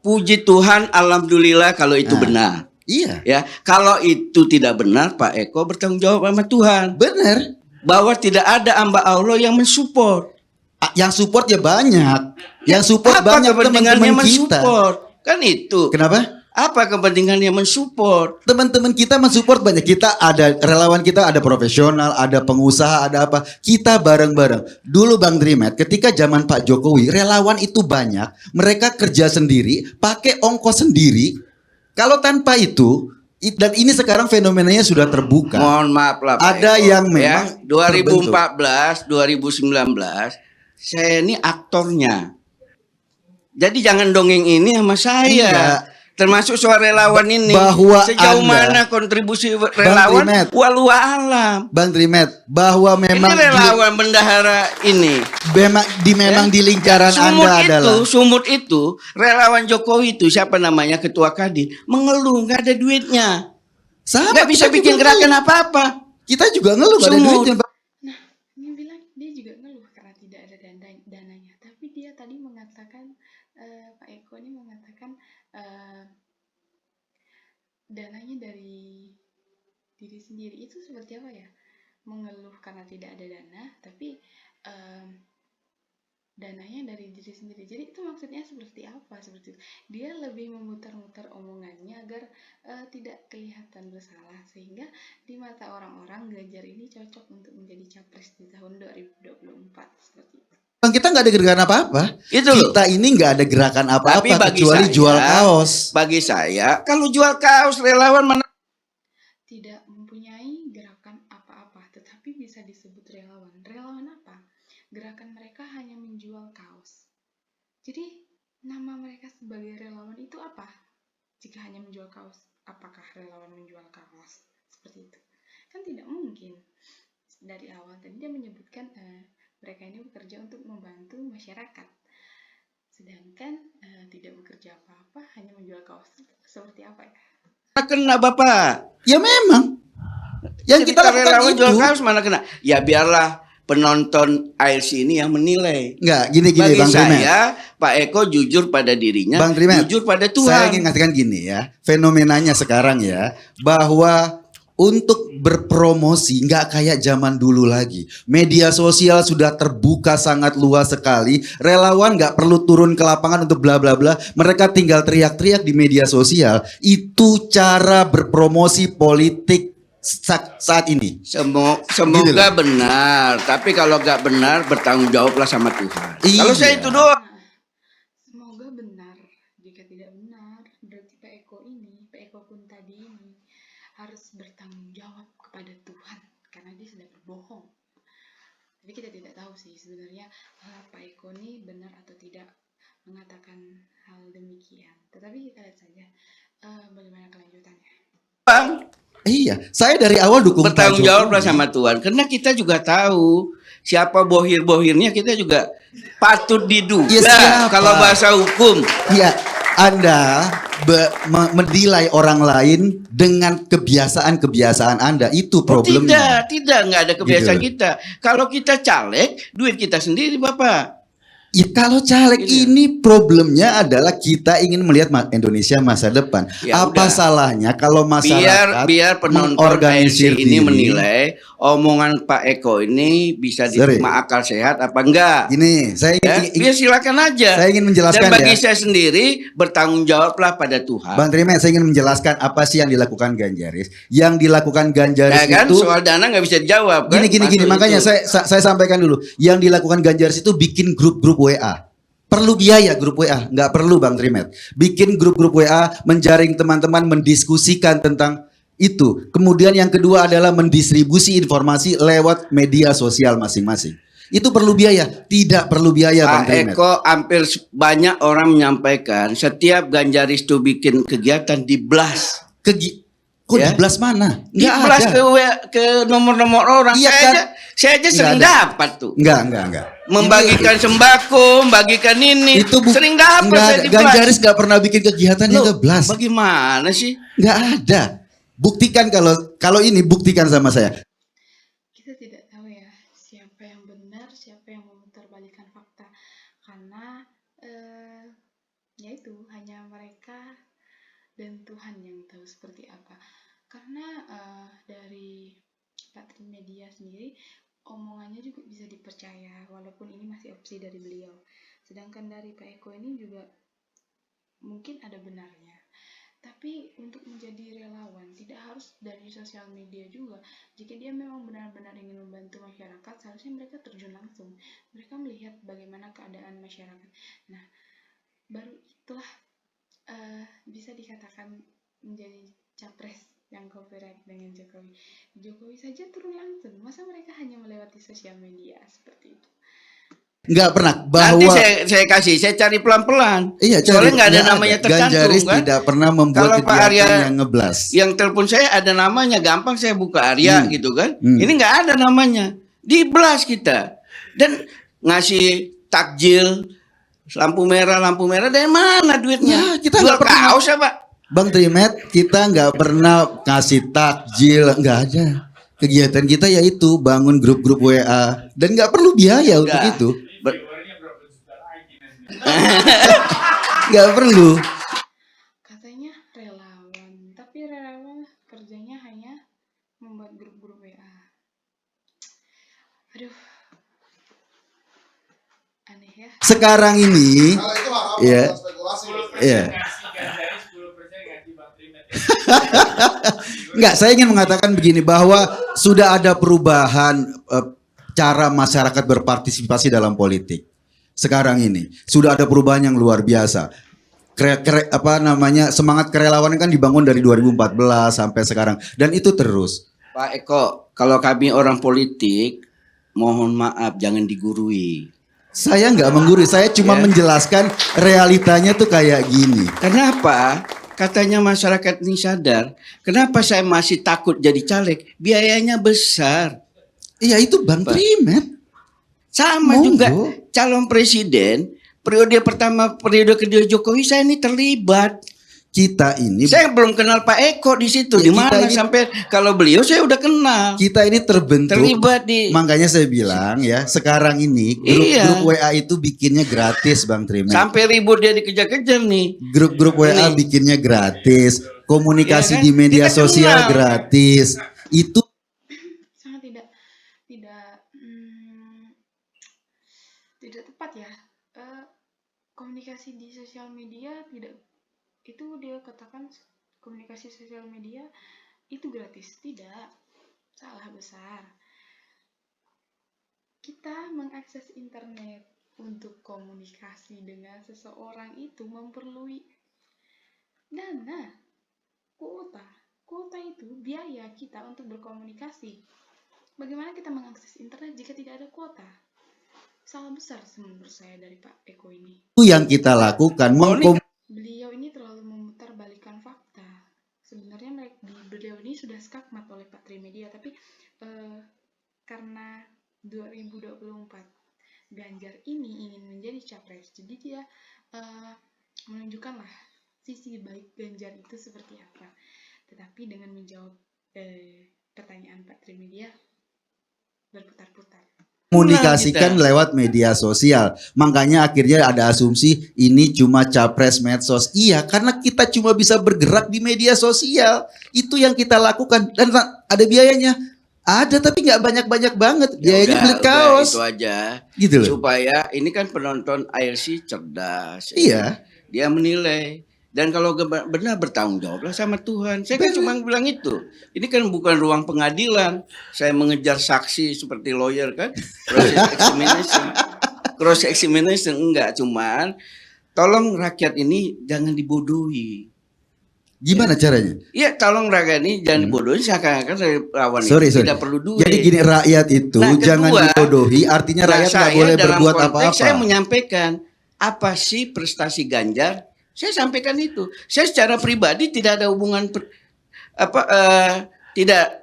S6: Puji Tuhan, alhamdulillah kalau itu
S5: Nah.
S6: benar.
S5: iya,
S6: Ya, kalau itu tidak benar, Pak Eko bertanggung jawab sama Tuhan.
S5: benar.
S6: Bahwa tidak ada hamba Allah yang mensupport.
S5: Yang support ya banyak. Yang support
S6: Apa
S5: banyak
S6: kepentingannya
S5: teman-teman kita.
S6: mensupport? Kan itu.
S5: Kenapa?
S6: Apa kepentingannya mensupport?
S5: Teman-teman kita mensupport banyak. Kita ada relawan, kita ada profesional, ada pengusaha, ada apa. Kita bareng-bareng. Dulu Bang Trimet, ketika zaman Pak Jokowi, relawan itu banyak. Mereka kerja sendiri, pakai ongkos sendiri. Kalau tanpa itu, dan ini sekarang fenomenanya sudah terbuka.
S6: Mohon maaf lah Pak
S5: Ada
S6: Eko,
S5: yang memang
S6: ya, 2014, 2019 saya ini aktornya. Jadi jangan dongeng ini sama saya.
S5: Enggak.
S6: Termasuk soal relawan ini.
S5: Bahwa
S6: sejauh
S5: Anda-
S6: mana kontribusi relawan
S5: Trimet.
S6: walau alam.
S5: Bang Trimet, bahwa memang
S6: Ini relawan bendahara ini.
S5: memang di lingkaran
S6: Sumut
S5: Anda adalah
S6: sumut itu relawan Jokowi itu siapa namanya ketua Kadin mengeluh nggak ada duitnya,
S5: sama,
S6: nggak bisa
S5: kita
S6: bikin
S5: juga
S6: gerakan
S5: ngeluh.
S6: apa-apa.
S5: Kita juga ngeluh gak ada
S6: Sumut.
S5: duitnya.
S3: Nah, ini bilang dia juga ngeluh karena tidak ada dananya. Tapi dia tadi mengatakan, Pak Eko ini mengatakan dananya dari diri sendiri. Itu seperti apa ya? Mengeluh karena tidak ada dana, tapi dananya dari diri sendiri. Jadi itu maksudnya seperti apa? Seperti itu. Dia lebih memutar-mutar omongannya agar tidak kelihatan bersalah, sehingga di mata orang-orang Ganjar ini cocok untuk menjadi capres di tahun 2024 seperti itu.
S5: Bang, kita nggak ada gerakan apa-apa.
S6: Itu loh.
S5: Kita ini nggak ada gerakan
S6: Tapi
S5: apa-apa
S6: bagi
S5: kecuali
S6: saya-
S5: jual kaos.
S6: Bagi saya kalau jual kaos relawan mana
S3: Tidak mempunyai gerakan apa-apa, tetapi bisa disebut relawan. Relawan apa? Gerakan mereka hanya menjual kaos. Jadi nama mereka sebagai relawan itu apa? Jika hanya menjual kaos, apakah relawan menjual kaos? Seperti itu. Kan tidak mungkin. Dari awal tadi dia menyebutkan mereka ini bekerja untuk membantu masyarakat. Sedangkan tidak bekerja apa-apa, hanya menjual kaos. Seperti apa ya?
S6: kena Bapak?
S5: Ya memang. Yang kita
S6: Cerita
S5: lakukan
S6: relawan
S5: itu.
S6: jual kaos mana kena? Ya biarlah penonton ALC ini yang menilai.
S5: Nggak, gini
S6: Bagi
S5: Bang Trimet.
S6: saya Pak Eko jujur pada dirinya,
S5: Bang Trimet,
S6: jujur pada
S5: Saya
S6: Tuhan.
S5: ingin ngasihkan gini ya, fenomenanya sekarang ya, bahwa untuk berpromosi nggak kayak zaman dulu lagi. Media sosial sudah terbuka sangat luas sekali. Relawan nggak perlu turun ke lapangan untuk bla bla bla. Mereka tinggal teriak-teriak di media sosial. Itu cara berpromosi politik saat ini.
S6: Semoga
S5: Gitu loh.
S6: benar, tapi kalau nggak benar bertanggung jawablah sama Tuhan.
S5: Iya.
S6: Kalau saya itu doang.
S3: Nah, semoga benar. Jika tidak benar, berarti Pak Eko pun tadi ini harus bertanggung jawab kepada Tuhan karena dia sudah berbohong. Tapi kita tidak tahu sih sebenarnya Pak Eko ini benar atau tidak mengatakan hal demikian. Tetapi kita lihat saja bagaimana kelanjutannya.
S6: Bang,
S5: Iya, saya dari awal dukung Pak
S6: bertanggung jawab lah
S5: Jokowi.
S6: sama Tuhan. Karena kita juga tahu siapa bohir-bohirnya, kita juga patut diduga.
S5: Ya, siapa?
S6: Kalau bahasa hukum.
S5: Iya, Anda menilai orang lain dengan kebiasaan-kebiasaan Anda, itu
S6: Oh,
S5: problemnya.
S6: tidak, nggak ada kebiasaan
S5: Gitu.
S6: kita. Kalau kita caleg, duit kita sendiri, Bapak.
S5: Ya kalau caleg
S6: Gitu.
S5: ini problemnya adalah kita ingin melihat Indonesia masa depan.
S6: Ya
S5: Apa
S6: udah.
S5: salahnya kalau masyarakat
S6: Biar penonton
S5: mengorganisir
S6: AFC ini
S5: diri?
S6: menilai omongan Pak Eko ini bisa diterima akal sehat apa enggak.
S5: Gini, saya
S6: Ya,
S5: ingin,
S6: biar silakan aja.
S5: saya ingin menjelaskan
S6: Dan bagi
S5: ya.
S6: saya sendiri bertanggung jawablah pada Tuhan.
S5: Bang Trimet, saya ingin menjelaskan apa sih yang dilakukan Ganjaris. Yang dilakukan Ganjaris
S6: Ya kan,
S5: itu
S6: soal dana nggak bisa dijawab kan?
S5: gini,
S6: Masuk
S5: makanya
S6: itu.
S5: saya sampaikan dulu. Yang dilakukan Ganjaris itu bikin grup-grup WA. Perlu biaya grup WA, nggak perlu Bang Trimet. Bikin grup-grup WA, menjaring teman-teman, mendiskusikan tentang itu. Kemudian yang kedua adalah mendistribusi informasi lewat media sosial masing-masing. Itu perlu biaya, tidak perlu biaya Bang
S6: Pak
S5: Trimet.
S6: Eko hampir banyak orang menyampaikan setiap Ganjaris itu bikin kegiatan di blast.
S5: Kok
S6: Ya.
S5: di blast mana?
S6: Di
S5: Nggak
S6: blast
S5: ada.
S6: ke nomor-nomor orang.
S5: Iya,
S6: saya,
S5: kan?
S6: aja
S5: Nggak
S6: sering
S5: ada.
S6: dapat tuh.
S5: Enggak.
S6: Membagikan sembako, membagikan ini. Sering dapat
S5: enggak
S6: saya
S5: ada.
S6: di blast.
S5: Ganjaris nggak pernah bikin kegiatan yang
S6: Loh,
S5: ke blast.
S6: bagaimana sih?
S5: Nggak ada. Buktikan kalau ini buktikan sama saya.
S3: Kita tidak tahu ya siapa yang benar, siapa yang memutarbalikkan fakta, karena yaitu hanya mereka dan Tuhan yang tahu seperti apa. Karena dari Pak Trimedia sendiri omongannya juga bisa dipercaya walaupun ini masih opsi dari beliau. Sedangkan dari Pak Eko ini juga mungkin ada benarnya. Tapi untuk menjadi relawan tidak harus dari sosial media juga. Jika dia memang benar-benar ingin membantu masyarakat, seharusnya mereka terjun langsung. Mereka melihat bagaimana keadaan masyarakat. Nah, baru itulah bisa dikatakan menjadi capres yang cooperate dengan Jokowi. Jokowi saja turun langsung. Masa mereka hanya melewati sosial media seperti itu?
S5: Nggak pernah
S6: Nanti
S5: bahwa
S6: saya cari pelan-pelan.
S5: iya,
S6: Soalnya nggak ada
S5: nggak
S6: namanya tercantum
S5: Ganjaris
S6: kan.
S5: tidak pernah membuat
S6: Kalau Pak
S5: kegiatan
S6: Arya
S5: yang ngeblas.
S6: Yang telepon saya ada namanya, gampang saya buka Arya gitu kan. Ini nggak ada namanya. Di blast kita. Dan ngasih takjil lampu merah dari mana duitnya?
S5: Ya, kita
S6: jual
S5: nggak pernah.
S6: kaos apa?
S5: Bang Trimet, kita nggak pernah kasih takjil, nggak ada. Kegiatan kita yaitu bangun grup-grup WA dan nggak perlu biaya untuk
S6: Udah.
S5: itu. Nggak perlu.
S3: Katanya relawan, tapi relawan kerjanya hanya membuat grup-grup WA. Aduh, aneh ya.
S5: Sekarang ini, ya, ya. Enggak, saya ingin mengatakan begini bahwa sudah ada perubahan cara masyarakat berpartisipasi dalam politik. Sekarang ini sudah ada perubahan yang luar biasa. Semangat kerelawanan kan dibangun dari 2014 sampai sekarang dan itu terus.
S6: Pak Eko, kalau kami orang politik, mohon maaf jangan digurui.
S5: Saya nggak menggurui, saya cuma menjelaskan realitanya tuh kayak gini.
S6: Kenapa? Katanya masyarakat ini sadar. Kenapa saya masih takut jadi caleg? Biayanya besar.
S5: Iya itu Bang Trimet.
S6: Sama
S5: Monggo.
S6: juga calon presiden. Periode pertama, periode kedua Jokowi saya ini terlibat.
S5: Kita ini
S6: Saya belum kenal Pak Eko di situ.
S5: Ya,
S6: Di mana
S5: kita ini-
S6: sampai kalau beliau saya udah kenal.
S5: kita ini terbentuk.
S6: Terlibat di
S5: Makanya saya bilang ya, sekarang ini
S6: Iya.
S5: grup WA itu bikinnya gratis Bang Trimet.
S6: sampai ribut dia dikejar-kejar nih.
S5: Grup-grup WA
S6: Ini.
S5: bikinnya gratis, komunikasi
S6: Iya kan?
S5: di media
S6: Kita
S5: sosial
S6: kenal.
S5: gratis. Itu
S3: Sangat tidak tepat ya. Komunikasi di sosial media tidak, itu dia katakan komunikasi sosial media itu gratis. Tidak, salah besar. Kita mengakses internet untuk komunikasi dengan seseorang itu memerlukan dana, kuota itu biaya kita untuk berkomunikasi. bagaimana kita mengakses internet jika tidak ada kuota? Salah besar menurut saya dari Pak Eko ini.
S5: Itu yang kita lakukan.
S3: Beliau ini terlalu memutarbalikkan fakta. Sebenarnya beliau ini sudah skakmat oleh Pak Trimedia, tapi karena 2024 Ganjar ini ingin menjadi capres, jadi dia menunjukkanlah sisi baik Ganjar itu seperti apa. Tetapi dengan menjawab pertanyaan Pak Trimedia berputar-putar.
S5: Komunikasikan lewat media sosial. Makanya akhirnya ada asumsi ini cuma capres medsos. Iya, karena kita cuma bisa bergerak di media sosial. Itu yang kita lakukan. Dan ada biayanya. Ada tapi nggak banyak-banyak banget. Biayanya beli kaos.
S6: Itu aja.
S5: Gitu loh.
S6: Supaya ini kan penonton IRC cerdas.
S5: Iya.
S6: Dia menilai. Dan kalau benar bertanggung jawablah sama Tuhan. Saya kan cuma bilang itu. Ini kan bukan ruang pengadilan. Saya mengejar saksi seperti lawyer kan. Cross examination enggak. Cuman tolong rakyat ini jangan dibodohi.
S5: Gimana caranya?
S6: Iya, tolong rakyat ini jangan dibodohi. Seakan-akan dari lawan
S5: Sorry.
S6: itu tidak perlu duit.
S5: Jadi gini, rakyat itu
S6: Nah, kedua,
S5: jangan dibodohi. Artinya rakyat nggak
S6: saya
S5: boleh
S6: dalam
S5: berbuat
S6: konteks
S5: apa-apa.
S6: Saya menyampaikan apa sih prestasi Ganjar. Saya sampaikan itu. Saya secara pribadi tidak ada hubungan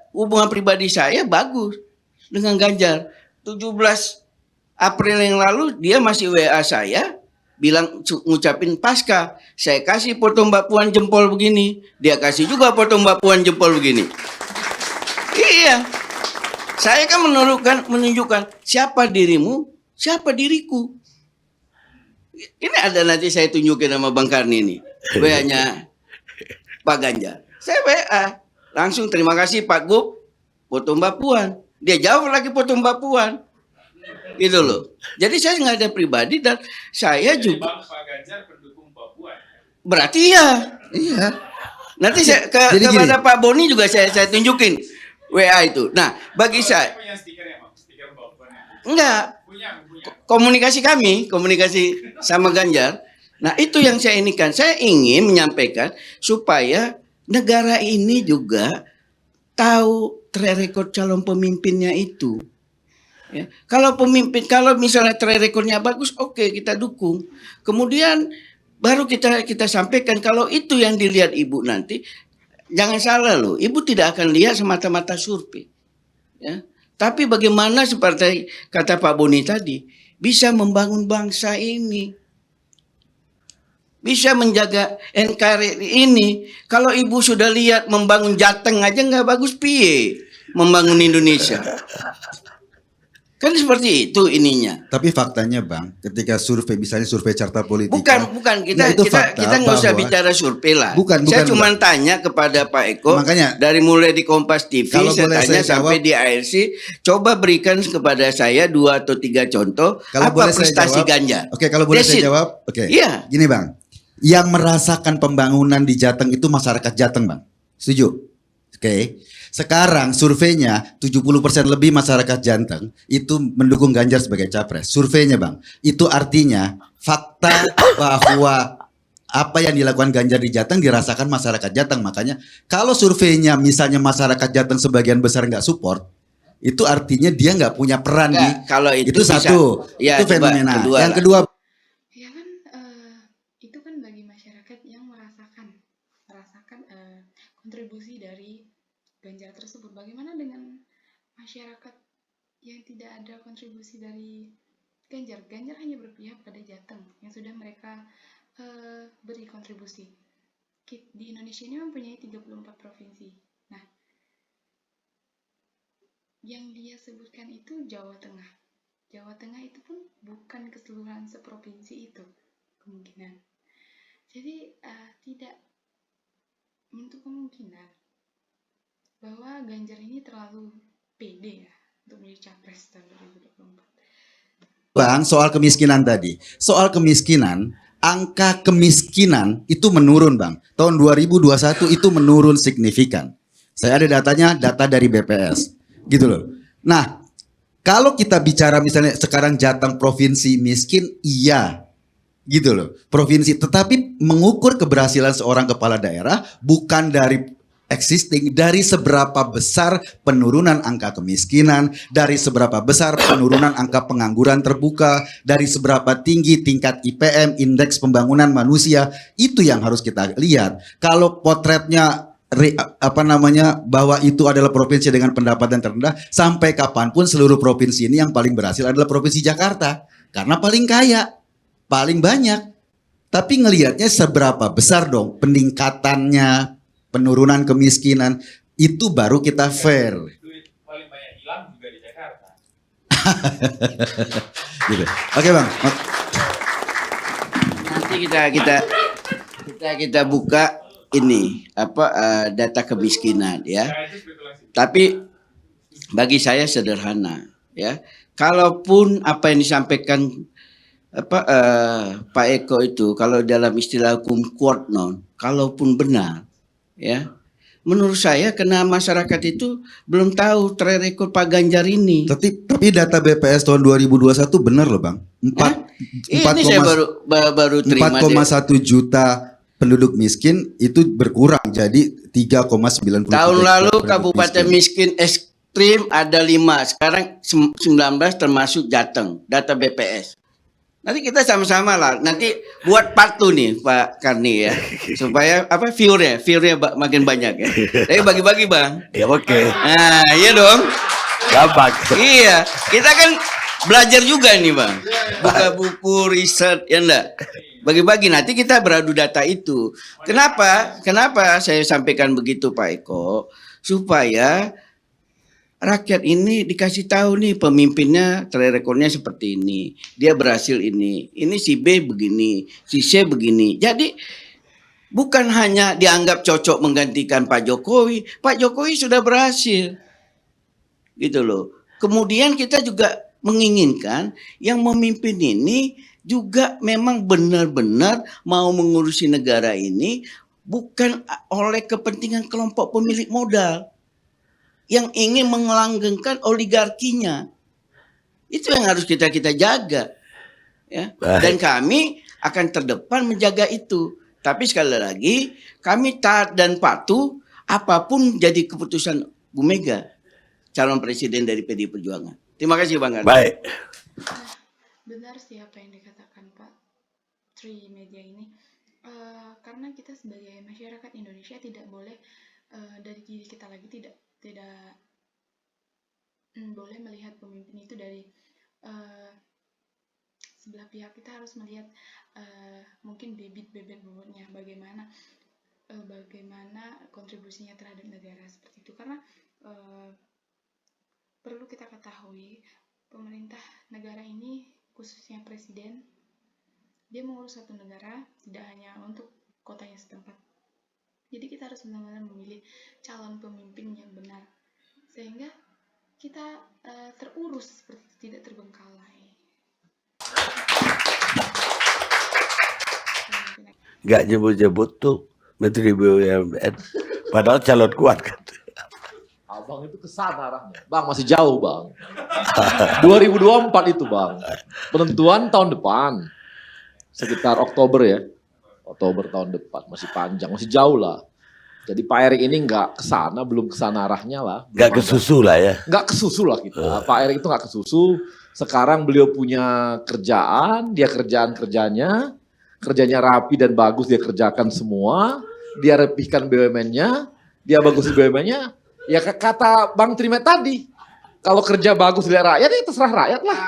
S6: hubungan pribadi saya bagus dengan Ganjar. 17 April yang lalu dia masih WA saya bilang ngucapin pasca. Saya kasih foto Mbak Puan jempol begini, dia kasih juga foto Mbak Puan jempol begini. Iya. Saya kan menunjukkan siapa dirimu, siapa diriku. Ini ada nanti saya tunjukin sama Bang Karni ini. WA-nya Pak Ganjar. Saya WA. Langsung terima kasih Pak Gub. Foto Mbak Puan. Dia jawab lagi foto Mbak Puan. Gitu loh. Jadi saya nggak ada pribadi dan saya juga.
S4: Pak Ganjar pendukung Pak Puan.
S6: Berarti ya.
S5: Iya.
S6: Nanti saya
S5: Jadi
S6: kepada
S5: gini.
S6: Pak Boni juga saya tunjukin WA itu. Nah, bagi saya.
S4: Punya stikernya, Bang. Stiker Pak Puan.
S6: Enggak.
S4: Punya.
S6: Komunikasi sama Ganjar. Nah, itu yang saya inikan. Saya ingin menyampaikan supaya negara ini juga tahu track record calon pemimpinnya itu. Ya. Kalau misalnya track recordnya bagus, oke, kita dukung. Kemudian baru kita sampaikan kalau itu yang dilihat Ibu nanti. Jangan salah loh, Ibu tidak akan lihat semata-mata survei. Ya. Tapi bagaimana seperti kata Pak Boni tadi, bisa membangun bangsa ini. Bisa menjaga NKRI ini. Kalau Ibu sudah lihat membangun Jateng aja nggak bagus, piye membangun Indonesia. Kan seperti itu ininya.
S5: Tapi faktanya Bang, ketika survei misalnya survei carta politika.
S6: Bukan kita nggak usah bicara survei lah. Saya cuma tanya kepada Pak Eko.
S5: Makanya
S6: dari mulai di Kompas TV saya tanya sampai di ARC, coba berikan kepada saya 2 atau 3 contoh apa prestasi Ganjar.
S5: Oke, kalau boleh saya jawab. Oke.
S6: Iya.
S5: Gini Bang, yang merasakan pembangunan di Jateng itu masyarakat Jateng Bang. Setuju? Oke. Sekarang surveinya 70% lebih masyarakat Jateng itu mendukung Ganjar sebagai capres. Surveinya Bang. Itu artinya fakta bahwa apa yang dilakukan Ganjar di Jateng dirasakan masyarakat Jateng. Makanya kalau surveinya misalnya masyarakat Jateng sebagian besar nggak support, itu artinya dia nggak punya peran
S6: kalau itu
S5: satu.
S6: Ya,
S5: itu fenomena. Yang kedua
S3: Ya kan itu kan bagi masyarakat yang merasakan kontribusi dari Ganjar tersebut. Bagaimana dengan masyarakat yang tidak ada kontribusi dari Ganjar? Ganjar hanya berpihak pada Jateng yang sudah mereka beri kontribusi. Di Indonesia ini mempunyai 34 provinsi. Nah, yang dia sebutkan itu Jawa Tengah. Jawa Tengah itu pun bukan keseluruhan seprovinsi itu kemungkinan. Jadi tidak menutup kemungkinan bahwa Ganjar ini terlalu pede ya untuk menjadi capres tahun 2024.
S5: Bang, soal kemiskinan tadi. Soal kemiskinan, angka kemiskinan itu menurun Bang. Tahun 2021 itu menurun signifikan. Saya ada datanya, data dari BPS. Gitu loh. Nah, kalau kita bicara misalnya sekarang Jateng provinsi miskin, iya. Gitu loh. Provinsi, tetapi mengukur keberhasilan seorang kepala daerah bukan dari existing, dari seberapa besar penurunan angka kemiskinan, dari seberapa besar penurunan angka pengangguran terbuka, dari seberapa tinggi tingkat IPM, indeks pembangunan manusia, itu yang harus kita lihat. Kalau potretnya bahwa itu adalah provinsi dengan pendapatan terendah, sampai kapanpun seluruh provinsi ini yang paling berhasil adalah provinsi Jakarta, karena paling kaya, paling banyak. Tapi ngelihatnya seberapa besar dong peningkatannya, penurunan kemiskinan, itu baru kita fair.
S4: Duit paling banyak hilang juga di Jakarta.
S5: Gitu. Oke Bang.
S6: Nanti kita buka ini data kemiskinan ya.
S4: Nah, itu spekulasi.
S6: Tapi bagi saya sederhana ya. Kalaupun apa yang disampaikan Pak Eko itu, kalau dalam istilah hukum quote non, kalaupun benar ya, menurut saya karena masyarakat itu belum tahu track record Pak Ganjar ini.
S5: Tapi data BPS tahun 2021 benar loh Bang.
S6: Ini saya baru terima
S5: 4,1 juta penduduk miskin itu berkurang jadi 3,93.
S6: Tahun lalu kabupaten miskin ekstrim ada 5, sekarang 19 termasuk Jateng, data BPS. Nanti kita sama-sama lah, nanti buat part 2 nih Pak Karni ya, supaya viewernya makin banyak ya. Tapi bagi-bagi Bang.
S1: Ya oke.
S6: Nah iya dong.
S1: Gampang.
S6: Iya, kita kan belajar juga nih Bang, buka buku riset ya enggak. Bagi-bagi nanti kita beradu data itu. Kenapa saya sampaikan begitu Pak Eko? Supaya rakyat ini dikasih tahu nih pemimpinnya track recordnya seperti ini, dia berhasil ini si B begini, si C begini. Jadi bukan hanya dianggap cocok menggantikan Pak Jokowi sudah berhasil, gitu loh. Kemudian kita juga menginginkan yang memimpin ini juga memang benar-benar mau mengurusi negara ini, bukan oleh kepentingan kelompok pemilik modal yang ingin melanggengkan oligarkinya. Itu yang harus kita jaga ya. Dan kami akan terdepan menjaga itu. Tapi sekali lagi kami taat dan patuh apapun jadi keputusan Bu Mega, calon presiden dari PDI Perjuangan. Terima kasih Bang Karni.
S1: Baik.
S3: Benar sih apa yang dikatakan Pak Tri Media ini. Karena kita sebagai masyarakat Indonesia tidak boleh dari diri kita lagi tidak boleh melihat pemimpin itu dari sebelah pihak. Kita harus melihat mungkin bibit-bibit bobotnya, bagaimana kontribusinya terhadap negara seperti itu. Karena perlu kita ketahui pemerintah negara ini, khususnya presiden, dia mengurus satu negara, tidak hanya untuk kotanya setempat. Jadi kita harus benar-benar memilih calon pemimpin yang benar, sehingga kita terurus seperti itu, tidak terbengkalai.
S1: Gak nyebut-nyebut tuh Menteri BUMN. Padahal calon kuat kan.
S7: Abang itu kesana arahnya. Bang masih jauh Bang. 2024 itu Bang. Penentuan tahun depan. Sekitar Oktober ya. Oktober tahun depan, masih panjang, masih jauh lah. Jadi Pak Erik ini nggak kesana, belum kesana arahnya lah.
S1: Nggak kesusu lah ya.
S7: Nggak kesusu lah kita. Pak Erik itu nggak kesusu. Sekarang beliau punya kerjaan, dia kerjanya rapi dan bagus, dia kerjakan semua. Dia rapihkan BUMN-nya, dia bagusin BUMN-nya. Ya kata Bang Trimet tadi, kalau kerja bagus dari rakyat, ya terserah rakyat lah.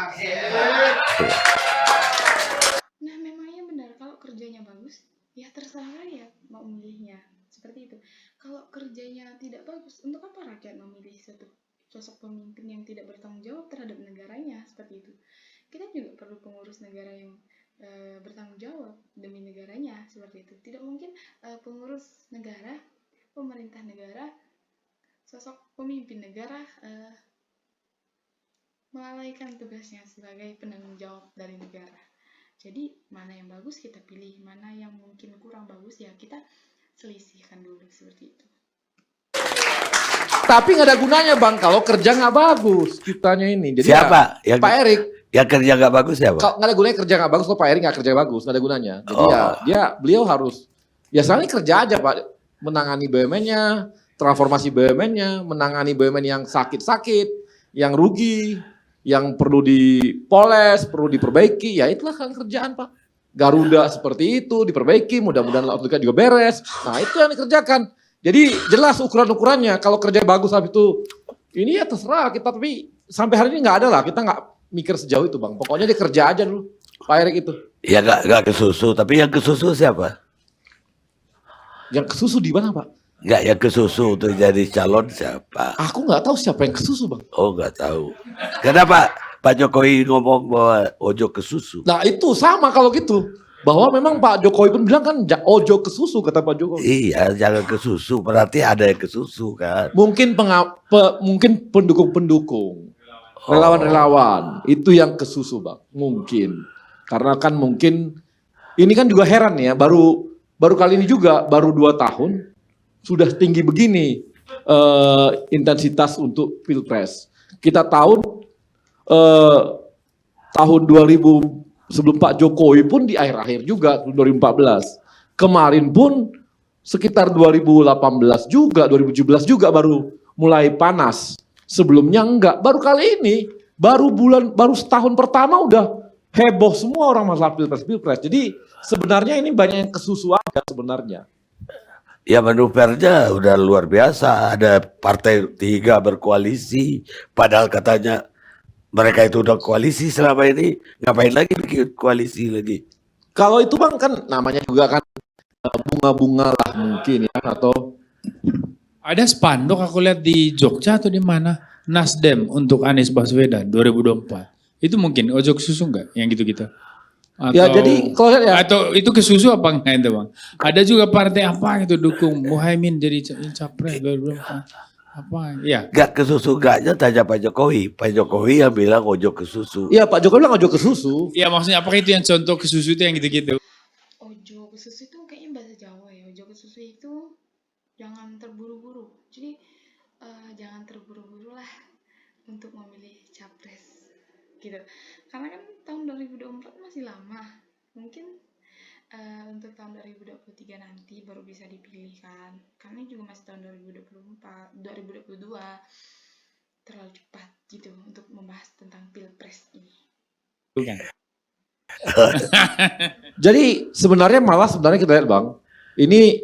S3: Nah memangnya benar, kalau kerjanya bagus, ya terserah rakyat mau memilihnya. Seperti itu. Kalau kerjanya tidak bagus, untuk apa rakyat memilih satu sosok pemimpin yang tidak bertanggung jawab terhadap negaranya? Seperti itu. Kita juga perlu pengurus negara yang bertanggung jawab demi negaranya, seperti itu. Tidak mungkin pengurus negara, pemerintah negara, sosok pemimpin negara melalaikan tugasnya sebagai penanggung jawab dari negara. Jadi mana yang bagus kita pilih, mana yang mungkin kurang bagus ya kita selisihkan dulu, seperti itu.
S7: Tapi nggak ada gunanya Bang kalau kerja nggak bagus kitanya ini. Jadi
S1: Siapa?
S7: Ya, Pak Erik.
S1: Yang kerja nggak bagus siapa?
S7: Kalau nggak ada gunanya kerja nggak bagus, kalau Pak Erik nggak kerja bagus, nggak ada gunanya. Jadi beliau harus, ya sekarang ini kerja aja Pak, menangani BUMN-nya, transformasi BUMN-nya, menangani BUMN yang sakit-sakit, yang rugi, yang perlu dipoles, perlu diperbaiki, ya itulah kan kerjaan Pak. Garuda seperti itu diperbaiki, mudah-mudahan outlook-nya juga beres. Nah itu yang dikerjakan. Jadi jelas ukuran-ukurannya, kalau kerja bagus habis itu, ini ya terserah kita, tapi sampai hari ini nggak ada lah, kita nggak mikir sejauh itu Bang. Pokoknya dia kerja aja dulu, Pak Erik itu.
S1: Ya nggak kesusu, tapi yang kesusu siapa?
S7: Yang kesusu di mana Pak?
S1: Nggak yang kesusu untuk jadi calon siapa?
S7: Aku nggak tahu siapa yang kesusu Bang.
S1: Oh nggak tahu. Kenapa Pak Jokowi ngomong bahwa ojo kesusu?
S7: Nah itu sama kalau gitu. Bahwa memang Pak Jokowi pun bilang kan ojo kesusu kata Pak Jokowi.
S1: Iya, jangan kesusu. Berarti ada yang kesusu kan?
S7: Mungkin mungkin pendukung-pendukung, relawan-relawan itu yang kesusu Bang. Mungkin. Karena kan mungkin ini kan juga heran ya, baru kali ini juga baru 2 tahun sudah tinggi begini intensitas untuk Pilpres. Kita tahun 2000 sebelum Pak Jokowi pun di akhir-akhir juga 2014. Kemarin pun sekitar 2018 juga, 2017 juga baru mulai panas. Sebelumnya enggak. Baru kali ini, baru setahun pertama udah heboh semua orang masalah Pilpres. Jadi sebenarnya ini banyak yang kesusu aja sebenarnya.
S1: Ya manuvernya udah luar biasa. Ada partai 3 berkoalisi. Padahal katanya mereka itu udah koalisi selama ini, ngapain lagi bikin koalisi lagi?
S7: Kalau itu Bang kan namanya juga kan bunga-bunga lah mungkin ya, atau
S4: Ada spanduk aku lihat di Jogja atau di mana, Nasdem untuk Anies Baswedan 2024. Itu mungkin ojo kesusu enggak yang gitu-gitu?
S7: ya jadi kalau lihat ya
S4: Atau itu kesusu apa enggak itu Bang? Ada juga partai apa gitu dukung Muhaimin jadi capres 2024. Apa? Ya.
S1: Gak kesusu gaknya tanya Pak Jokowi. Pak Jokowi yang bilang ojo kesusu.
S7: iya Pak Jokowi bilang ojo kesusu.
S4: Ya maksudnya apakah itu yang contoh kesusu itu yang gitu-gitu?
S3: Ojo kesusu itu kayaknya bahasa Jawa ya. Ojo kesusu itu jangan terburu-buru. Jadi jangan terburu-buru lah untuk memilih capres gitu. Karena kan tahun 2024 masih lama. Mungkin untuk tahun 2023 nanti baru bisa dipilih kan. Karena juga masih tahun 2022 terlalu cepat gitu untuk membahas tentang pilpres ini.
S4: Bukan.
S7: Jadi sebenarnya kita lihat Bang, ini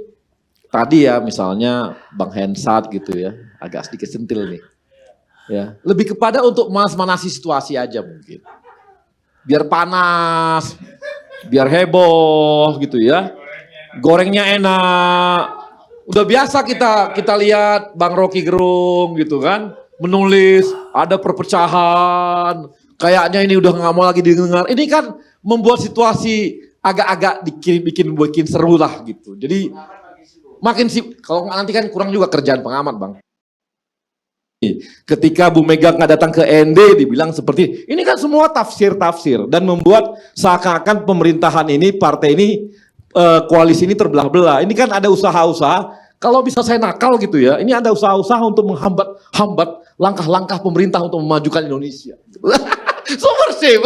S7: tadi ya misalnya Bang Hensat gitu ya, agak sedikit sentil nih. Ya, lebih kepada untuk manas-manasi situasi aja mungkin. Biar panas, biar heboh gitu ya. Gorengnya enak. Udah biasa kita lihat Bang Rocky Gerung gitu kan, menulis ada perpecahan. Kayaknya ini udah nggak mau lagi didengar. Ini kan membuat situasi agak-agak bikin seru lah gitu. Jadi makin sih kalau nanti kan kurang juga kerjaan pengamat Bang. Ketika Bu Mega nggak datang ke ND dibilang seperti ini kan semua tafsir dan membuat seakan-akan pemerintahan ini, partai ini, koalisi ini terbelah-belah. Ini kan ada usaha-usaha, kalau bisa saya nakal gitu ya, ini ada usaha-usaha untuk menghambat langkah-langkah pemerintah untuk memajukan Indonesia. Subversif.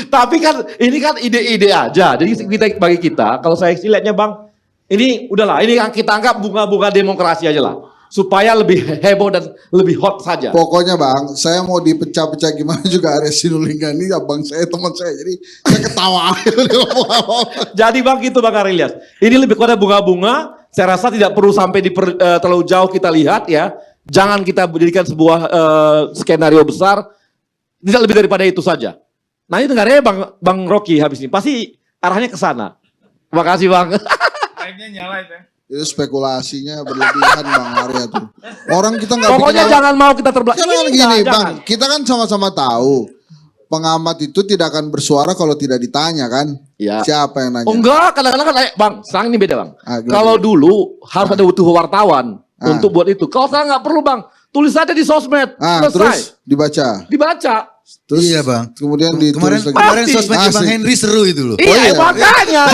S7: Tapi kan ini kan ide-ide aja. Jadi bagi kita, kalau saya sih lihatnya Bang, ini udahlah, ini kita anggap bunga-bunga demokrasi aja lah. Supaya lebih heboh dan lebih hot saja.
S2: Pokoknya Bang, saya mau dipecah-pecah gimana juga Arya Sinulinga ini abang saya, teman saya. Jadi saya ketawa.
S7: Jadi Bang gitu Bang Arilias. Ini lebih kepada bunga-bunga. Saya rasa tidak perlu sampai terlalu jauh kita lihat ya. Jangan kita jadikan sebuah skenario besar. Tidak lebih daripada itu saja. Nah ini dengarnya Bang Rocky habis ini. Pasti arahnya ke sana. Terima kasih Bang.
S4: Akhirnya nyala itu.
S2: Itu spekulasinya berlebihan Bang Arya tuh. Orang kita nggak
S7: Pokoknya jangan mau kita terbelakang.
S2: Jangan gini Bang, kita kan sama-sama tahu pengamat itu tidak akan bersuara kalau tidak ditanya kan.
S7: Ya.
S2: Siapa yang nanya?
S7: Oh enggak, kadang-kadang kan Bang, sekarang ini beda Bang.
S2: Gimana?
S7: Kalau dulu harus ada butuh wartawan untuk buat itu. Kalau sekarang nggak perlu Bang, tulis aja di sosmed. Selesai.
S2: Terus dibaca.
S7: Terus
S2: Iya Bang. Kemudian ditulis lagi.
S5: Kemarin sosmednya Bang Henry seru itu loh.
S7: Iya, makanya.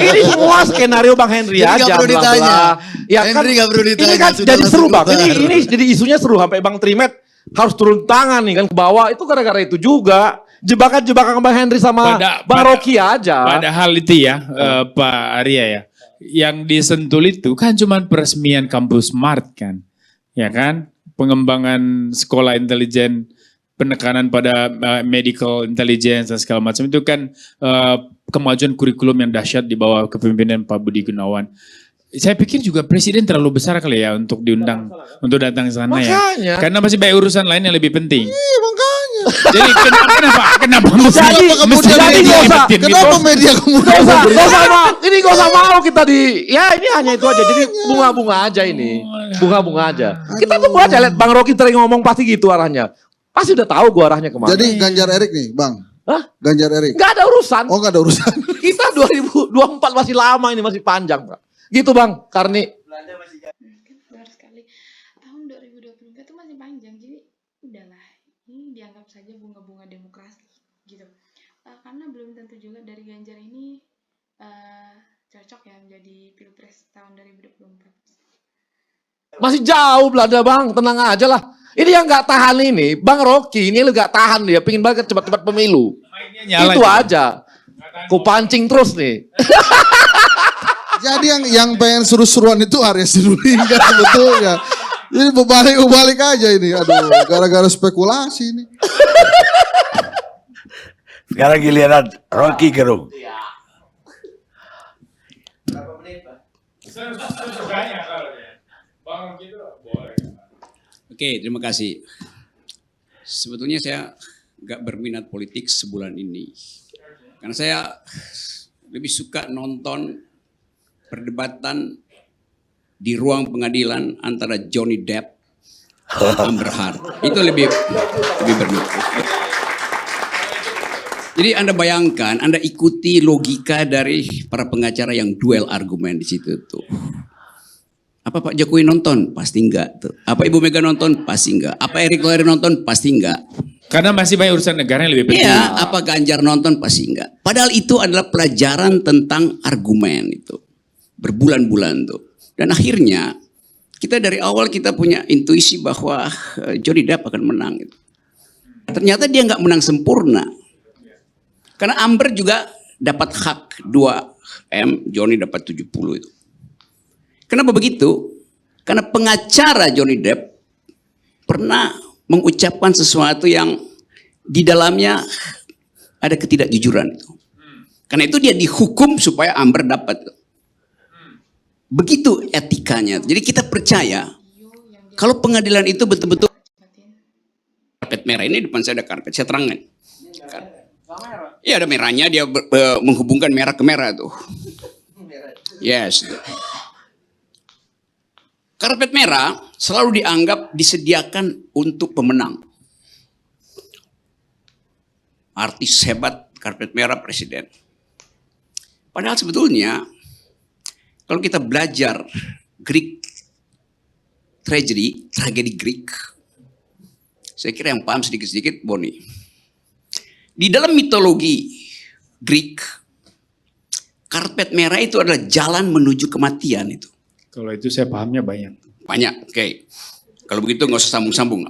S7: ini semua skenario Bang Henry
S5: Jadi
S7: aja.
S5: nggak perlu ditanya.
S7: Ya
S5: Henry
S7: kan,
S5: nggak perlu ditanya.
S7: ini kan
S5: sudah
S7: jadi seru
S5: langsung
S7: Bang. Ini jadi isunya seru sampai Bang Trimet harus turun tangan nih kan ke bawah. Itu gara-gara itu juga. Jebakan-jebakan Bang Henry sama Bang Rocky aja.
S4: Padahal itu ya Pak Arya ya. yang di Sentul itu kan cuma peresmian kampus Smart kan, ya kan, pengembangan sekolah intelijen, penekanan pada medical intelligence dan segala macam itu kan kemajuan kurikulum yang dahsyat di bawah kepemimpinan Pak Budi Gunawan. Saya pikir juga presiden terlalu besar kali ya untuk diundang untuk datang ke sana
S7: Makanya.
S4: ya, karena masih banyak urusan lain yang lebih penting.
S2: Iya makanya.
S4: Jadi kenapa mesti
S7: Jadi
S2: kemudian
S7: jadi
S2: media,
S7: nggak usah.
S2: kenapa media kemudian
S7: Gak usah mau, ini gak usah mau kita ya ini hanya itu aja. Jadi bunga-bunga aja ini, bunga-bunga aja. Kita tunggu aja, lihat Bang Rocky tadi ngomong pasti gitu arahnya. Pasti udah tahu gua arahnya kemana.
S2: Jadi Ganjar Erik nih, Bang.
S7: Hah?
S2: Ganjar Erik.
S7: Gak ada urusan.
S2: Oh, nggak ada urusan.
S7: Kita 2024 masih lama ini, masih panjang, Pak. Gitu Bang, Karni.
S3: Kan benar sekali. Tahun 2024 itu masih panjang, jadi udahlah. Ini dianggap saja bunga-bunga demokrasi gitu. Karena belum tentu juga dari Ganjar ini cocok ya menjadi pilpres tahun 2024.
S7: Masih jauh Belanda Bang, tenang aja lah. Ini yang gak tahan ini, Bang Rocky ini lu gak tahan dia, pingin banget cepat-cepat pemilu. Itu aja. Ku pancing terus nih.
S2: Jadi yang pengen seru-seruan itu Arya Sinulinga sebetulnya. Ini berbalik aja ini. Aduh, gara-gara spekulasi ini.
S1: Sekarang giliran Rocky Gerung.
S8: Oke, terima kasih. Sebetulnya saya nggak berminat politik sebulan ini. Karena saya lebih suka nonton perdebatan di ruang pengadilan antara Johnny Depp dan Amber Heard. Itu lebih berminat. Jadi Anda bayangkan, Anda ikuti logika dari para pengacara yang duel argumen di situ tuh. Apa Pak Jokowi nonton? Pasti enggak tuh. Apa Ibu Mega nonton? Pasti enggak. Apa Erick Thohir nonton? Pasti enggak.
S4: Karena masih banyak urusan negara yang lebih penting.
S8: Iya, apa Ganjar nonton? Pasti enggak. Padahal itu adalah pelajaran tentang argumen itu. Berbulan-bulan tuh. Dan akhirnya kita dari awal kita punya intuisi bahwa Johnny Depp akan menang. Gitu. Ternyata dia nggak menang sempurna. Karena Amber juga dapat hak 2M, Johnny dapat 70 itu. Kenapa begitu? Karena pengacara Johnny Depp pernah mengucapkan sesuatu yang di dalamnya ada ketidakjujuran itu. Karena itu dia dihukum supaya Amber dapat. Begitu etikanya. Jadi kita percaya kalau pengadilan itu betul-betul karpet merah ini depan saya ada karpet, saya terangkan. Iya ada merahnya, dia menghubungkan merah ke merah tuh. Yes. Karpet merah selalu dianggap disediakan untuk pemenang. Artis hebat, karpet merah presiden. Padahal sebetulnya kalau kita belajar Greek tragedi Greek, saya kira yang paham sedikit-sedikit Boni. Di dalam mitologi Greek, karpet merah itu adalah jalan menuju kematian itu.
S4: Kalau itu saya pahamnya banyak.
S8: Banyak, oke. Kalau begitu nggak usah sambung-sambung,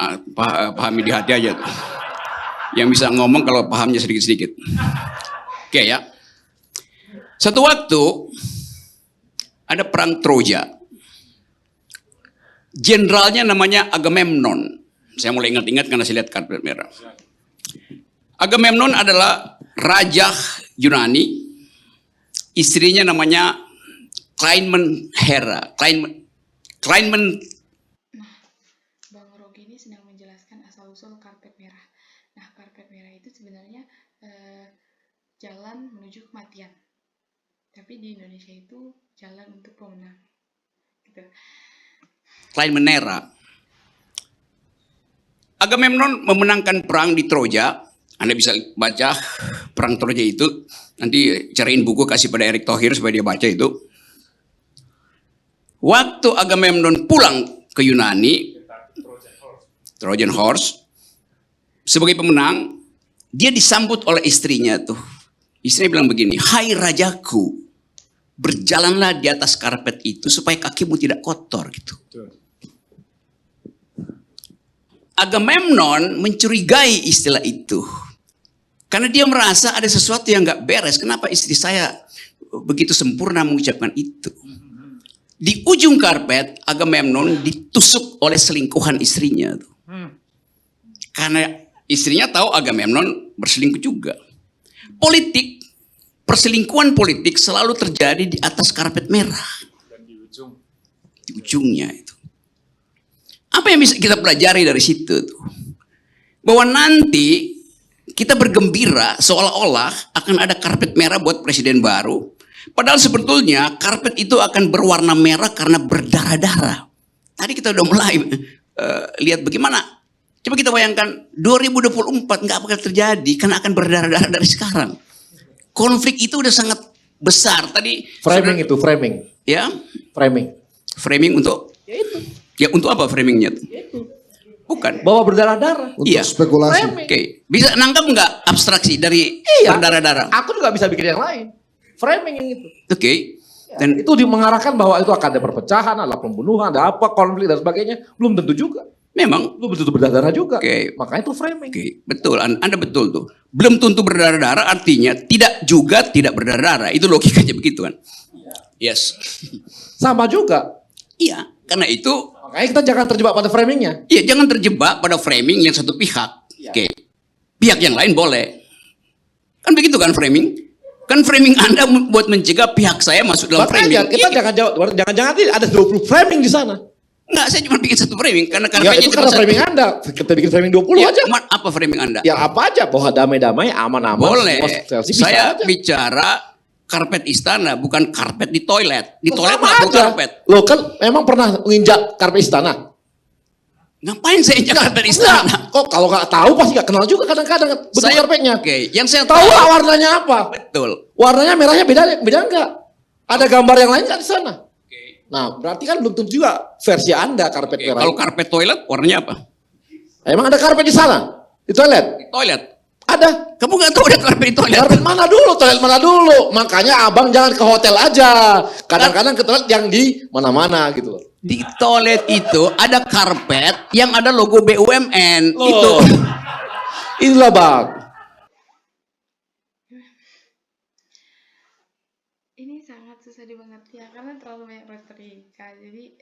S8: pahami di hati aja. Yang bisa ngomong kalau pahamnya sedikit-sedikit. Oke ya. Satu waktu ada perang Troja. Jenderalnya namanya Agamemnon. Saya mulai ingat-ingat karena saya lihat karpet merah. Agamemnon adalah raja Yunani. Istrinya namanya Clytemnestra.
S3: Nah, Bang Rocky ini sedang menjelaskan asal-usul karpet merah. Nah, karpet merah itu sebenarnya jalan menuju kematian. Tapi di Indonesia itu jalan untuk pemenang. Gitu.
S8: Clytemnestra. Agamemnon memenangkan perang di Troja. Anda bisa baca perang Troja itu. Nanti cariin buku kasih pada Erick Thohir supaya dia baca itu. Waktu Agamemnon pulang ke Yunani, Trojan Horse, sebagai pemenang, dia disambut oleh istrinya tuh. Istrinya bilang begini, "Hai rajaku, berjalanlah di atas karpet itu supaya kakimu tidak kotor," gitu. Agamemnon mencurigai istilah itu. Karena dia merasa ada sesuatu yang gak beres. Kenapa istri saya begitu sempurna mengucapkan itu. Di ujung karpet Agamemnon ditusuk oleh selingkuhan istrinya tuh. Karena istrinya tahu Agamemnon berselingkuh juga. Politik, perselingkuhan politik selalu terjadi di atas karpet merah. Di ujungnya itu. Apa yang bisa kita pelajari dari situ tuh? Bahwa nanti kita bergembira seolah-olah akan ada karpet merah buat presiden baru. Padahal sebetulnya karpet itu akan berwarna merah karena berdarah-darah. Tadi kita udah mulai lihat bagaimana. Coba kita bayangkan 2024 nggak bakal terjadi karena akan berdarah-darah dari sekarang. Konflik itu udah sangat besar. Tadi
S7: Framing itu, framing.
S8: ya,
S7: Framing.
S8: framing untuk
S7: Ya itu.
S8: ya untuk apa framingnya? Bukan.
S7: Bahwa berdarah-darah.
S2: Untuk
S8: Iya.
S2: spekulasi.
S8: Oke, bisa nangkap nggak abstraksi dari
S7: Iya.
S8: berdarah-darah?
S7: Aku juga bisa bikin yang lain. Framing yang itu.
S8: Oke.
S7: Dan itu mengarahkan bahwa itu akan ada perpecahan, ada pembunuhan, ada apa, konflik dan sebagainya. Belum tentu juga.
S8: Memang.
S7: Belum tentu berdarah juga.
S8: Oke.
S7: Makanya itu framing.
S8: Oke, betul. Anda betul tuh. Belum tentu berdarah-darah artinya tidak berdarah-darah. Itu logikanya begitu kan? Yes.
S7: Sama juga.
S8: Iya, karena itu
S7: Makanya kita jangan terjebak pada framingnya.
S8: ya jangan terjebak pada framing yang satu pihak. Oke. Pihak yang lain boleh. Kan begitu kan framing? Kan framing Anda buat mencegah pihak saya masuk dalam framing.
S7: Makanya kita jangan ada 20 framing di sana.
S8: Enggak, saya cuma bikin satu framing karena
S7: Ya
S8: karpetnya
S7: itu
S8: cuma
S7: karena
S8: satu.
S7: framing Anda. Kita bikin framing 20
S8: Ya,
S7: aja.
S8: apa framing Anda?
S7: Ya apa aja, bahwa damai-damai, aman-aman.
S8: Boleh.
S7: semua versi bisa
S8: Saya
S7: aja.
S8: bicara karpet istana, bukan karpet di toilet. Di
S7: Loh,
S8: toilet
S7: sama
S8: nggak perlu
S7: aja.
S8: karpet.
S7: Loh kan memang pernah menginjak karpet istana?
S8: Ngapain saya injak karpet istana?
S7: Enggak. Kok kalau nggak tahu pasti nggak kenal juga kadang-kadang bentuk karpetnya.
S8: Oke, yang saya
S7: Tahu lah warnanya apa?
S8: betul.
S7: Warnanya merahnya beda enggak? Ada gambar yang lain nggak di sana? Nah, berarti kan belum tentu juga versi Anda karpet merah.
S8: Kalau
S7: itu.
S8: karpet toilet warnanya apa?
S7: Emang ada karpet di sana? Di toilet?
S8: Di toilet.
S7: Ada.
S8: Kamu nggak tahu ada karpet di toilet?
S7: Karpet mana dulu? Toilet mana dulu? Makanya abang jangan ke hotel aja. Kadang-kadang ke toilet yang di mana-mana gitu loh.
S8: Di toilet itu ada karpet yang ada logo BUMN.
S7: Loh.
S8: Itu.
S7: Itulah bang.
S3: Ini sangat susah dimengerti ya karena terlalu banyak retorika. Jadi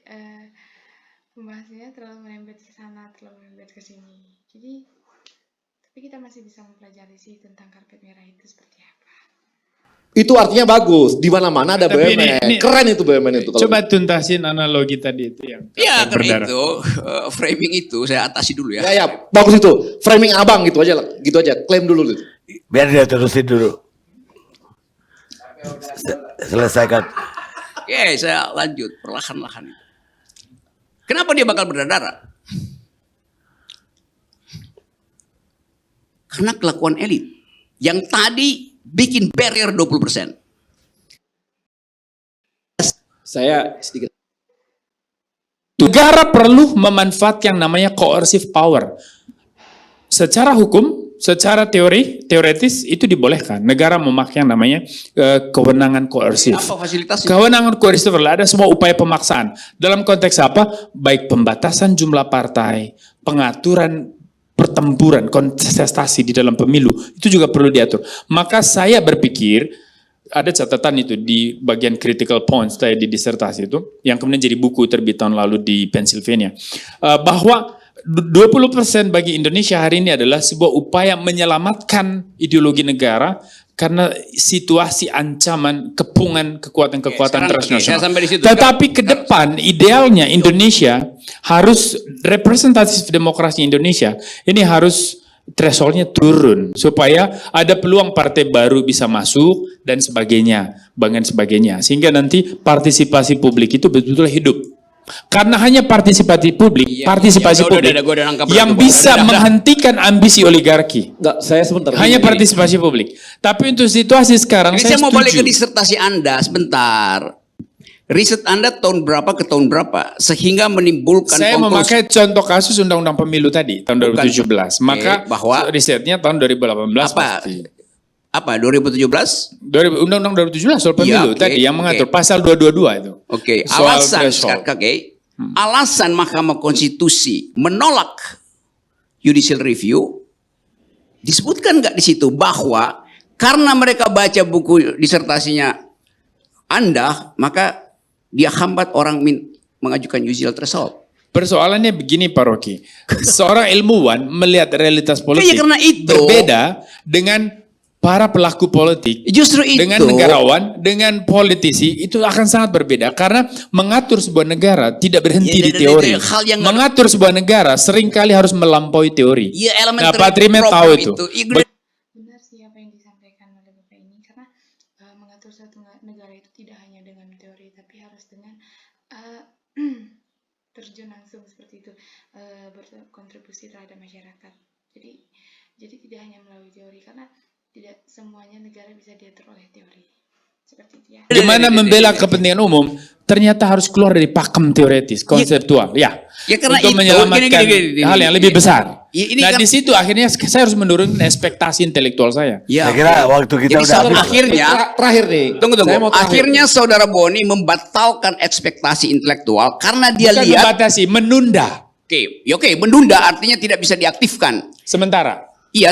S3: pembahasannya terlalu merembet ke sana, terlalu merembet ke sini. Jadi tapi kita masih bisa mempelajari sih tentang karpet merah itu seperti apa.
S7: Itu artinya bagus. Di mana-mana ada
S4: Tapi
S7: BUMN.
S4: ini-
S7: Keren itu BUMN itu.
S4: Coba tuntasin analogi tadi itu yang
S8: Ya
S4: karpet
S8: karena
S4: berdarah.
S8: itu framing itu saya atasi dulu ya.
S7: Ya, bagus itu. Framing abang gitu aja lah. Gitu aja. Klaim dulu. Gitu.
S1: Biar dia terusin dulu. Selesaikan.
S8: Oke, saya lanjut perlahan-lahan. Kenapa dia bakal berdarah? Karena kelakuan elit yang tadi bikin barrier 20%.
S7: Saya sedikit.
S4: Negara perlu memanfaatkan yang namanya coercive power. Secara hukum, secara teoretis itu dibolehkan. Negara memakai yang namanya kewenangan koersif.
S8: Apa fasilitasnya?
S4: Kewenangan koersif adalah ada semua upaya pemaksaan. Dalam konteks apa? Baik pembatasan jumlah partai, pengaturan pertempuran, kontestasi di dalam pemilu, itu juga perlu diatur. Maka saya berpikir, ada catatan itu di bagian critical points saya di disertasi itu, yang kemudian jadi buku terbit tahun lalu di Pennsylvania, bahwa 20% bagi Indonesia hari ini adalah sebuah upaya menyelamatkan ideologi negara karena situasi ancaman kepungan kekuatan-kekuatan
S8: Oke,
S4: transnasional.
S8: saya sampai di situ.
S4: Tetapi ke depan idealnya Indonesia harus representatif demokrasi Indonesia ini harus thresholdnya turun supaya ada peluang partai baru bisa masuk dan sebagainya, sehingga nanti partisipasi publik itu betul-betul hidup. Karena hanya partisipasi publik,
S8: Iya,
S4: partisipasi
S8: iya, udah,
S4: publik
S8: gua udah nangkap
S4: yang
S8: itu,
S4: bisa
S8: udah.
S4: menghentikan ambisi oligarki.
S7: Enggak, saya sebentar.
S4: Hanya partisipasi publik. Tapi untuk situasi sekarang
S8: Ini
S4: saya
S8: saya mau balik
S4: setuju.
S8: ke disertasi Anda sebentar. Riset Anda tahun berapa ke tahun berapa sehingga menimbulkan
S4: Saya memakai contoh kasus Undang-Undang Pemilu tadi tahun 2017. Maka
S8: bahwa
S4: risetnya tahun 2018
S8: apa?
S4: pasti.
S8: Apa 2017?
S4: Undang-Undang 2017 soal pemilu
S8: Iya, oke,
S4: tadi yang
S8: oke.
S4: mengatur pasal 222 itu.
S8: Oke,
S4: Soal
S8: alasan
S4: threshold.
S8: alasan Mahkamah Konstitusi menolak judicial review disebutkan nggak di situ bahwa karena mereka baca buku disertasinya Anda, maka dia hambat orang mengajukan judicial threshold.
S4: Persoalannya begini Pak Rocky, seorang ilmuwan melihat realitas politik
S8: karena itu,
S4: berbeda dengan para pelaku politik.
S8: Justru itu,
S4: dengan negarawan, dengan politisi itu akan sangat berbeda karena mengatur sebuah negara tidak berhenti di teori. Mengatur sebuah negara seringkali harus melampaui teori. Nah, Pak Trimet tahu itu.
S3: Benar sih apa yang disampaikan oleh Bapak ini, karena mengatur suatu negara itu tidak hanya dengan teori, tapi harus dengan terjun langsung seperti itu, berkontribusi terhadap masyarakat. Jadi tidak hanya melalui teori, karena tidak semuanya negara bisa diatur oleh teori. Seperti itu ya.
S4: Gimana membela kepentingan umum, ternyata harus keluar dari pakem teoretis, konseptual. Ya
S8: karena
S4: untuk
S8: itu,
S4: menyelamatkan hal yang lebih besar.
S8: Nah,
S4: di situ akhirnya saya harus menurunkan ekspektasi intelektual saya.
S1: Saya kira waktu kita udah habis.
S8: Akhirnya,
S7: Terakhir nih.
S8: tunggu.
S7: Saya mau terakhir.
S8: Akhirnya saudara Boni membatalkan ekspektasi intelektual karena dia
S4: Bukan
S8: lihat,
S4: membatasi, menunda.
S8: oke, menunda artinya tidak bisa diaktifkan.
S4: Sementara.
S8: Iya,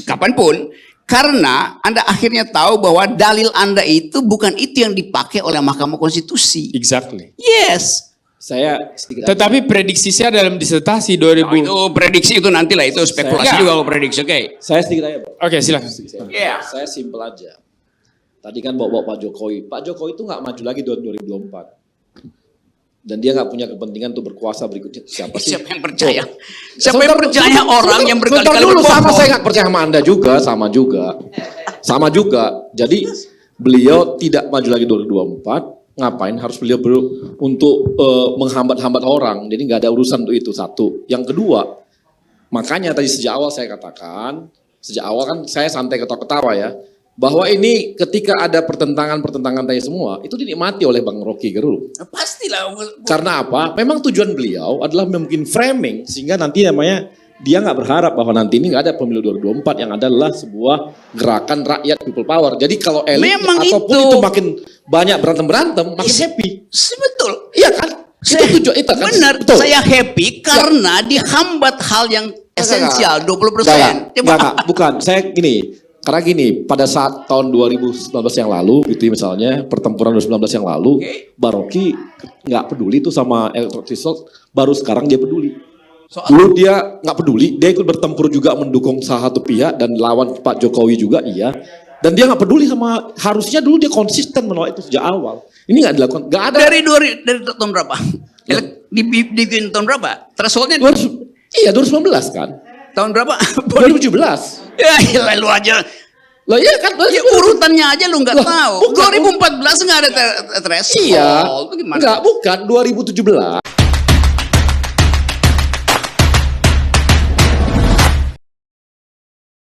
S8: kapanpun. Karena Anda akhirnya tahu bahwa dalil Anda itu bukan itu yang dipakai oleh Mahkamah Konstitusi.
S4: Exactly.
S8: Yes.
S7: Saya sedikit
S4: Tetapi prediksi saya dalam disertasi 2000.
S8: Itu prediksi itu nantilah, itu spekulasi juga kalau prediksi, oke.
S7: Saya sedikit aja, Bang.
S4: Oke, silakan.
S8: Iya.
S7: Saya simpel aja. Tadi kan bawa Pak Jokowi. Pak Jokowi itu nggak maju lagi 2024. Dan dia nggak punya kepentingan untuk berkuasa berikutnya. Siapa sih?
S8: Siapa yang percaya? Siapa yang percaya orang yang berkali-kali
S7: dulu, sama
S8: berbohong?
S7: saya nggak percaya sama Anda juga, sama juga. Jadi beliau tidak maju lagi 2024. Ngapain harus beliau untuk menghambat-hambat orang? Jadi nggak ada urusan untuk itu, satu. Yang kedua, makanya tadi sejak awal saya katakan, sejak awal kan saya santai ketawa-ketawa ya, bahwa ini ketika ada pertentangan tadi semua, itu dinikmati oleh Bang Rocky Gerung.
S8: Pastilah.
S7: Karena apa? Memang tujuan beliau adalah membuat framing sehingga nanti namanya dia nggak berharap bahwa nanti ini nggak ada pemilu 2024 yang adalah sebuah gerakan rakyat people power. Jadi kalau elit
S8: Memang
S7: ataupun itu makin banyak berantem makin happy.
S8: Betul.
S7: Iya kan? Itu tujuan itu kan.
S8: Benar.
S7: Betul.
S8: Saya happy karena dihambat hal yang esensial 20%.
S7: Bukan. Saya gini. Karena gini, pada saat tahun 2019 yang lalu, gitu misalnya, pertempuran 2019 yang lalu, Baroki nggak peduli tuh sama electoral result, baru sekarang dia peduli. Dulu dia nggak peduli, dia ikut bertempur juga mendukung salah satu pihak dan lawan Pak Jokowi juga, iya. Dan dia nggak peduli sama, harusnya dulu dia konsisten menolak itu sejak awal. Ini nggak dilakukan, nggak ada.
S8: Dari tahun berapa? Dibikin tahun berapa? Thresholdnya?
S7: Iya 2019 kan.
S8: Tahun berapa?
S7: 2017.
S8: Ya lu aja.
S7: Loh iya kan.
S8: Ya, urutannya aja lu nggak tahu. 2014 nggak ada threshold.
S7: Iya.
S8: Gimana?
S7: Enggak, bukan 2017.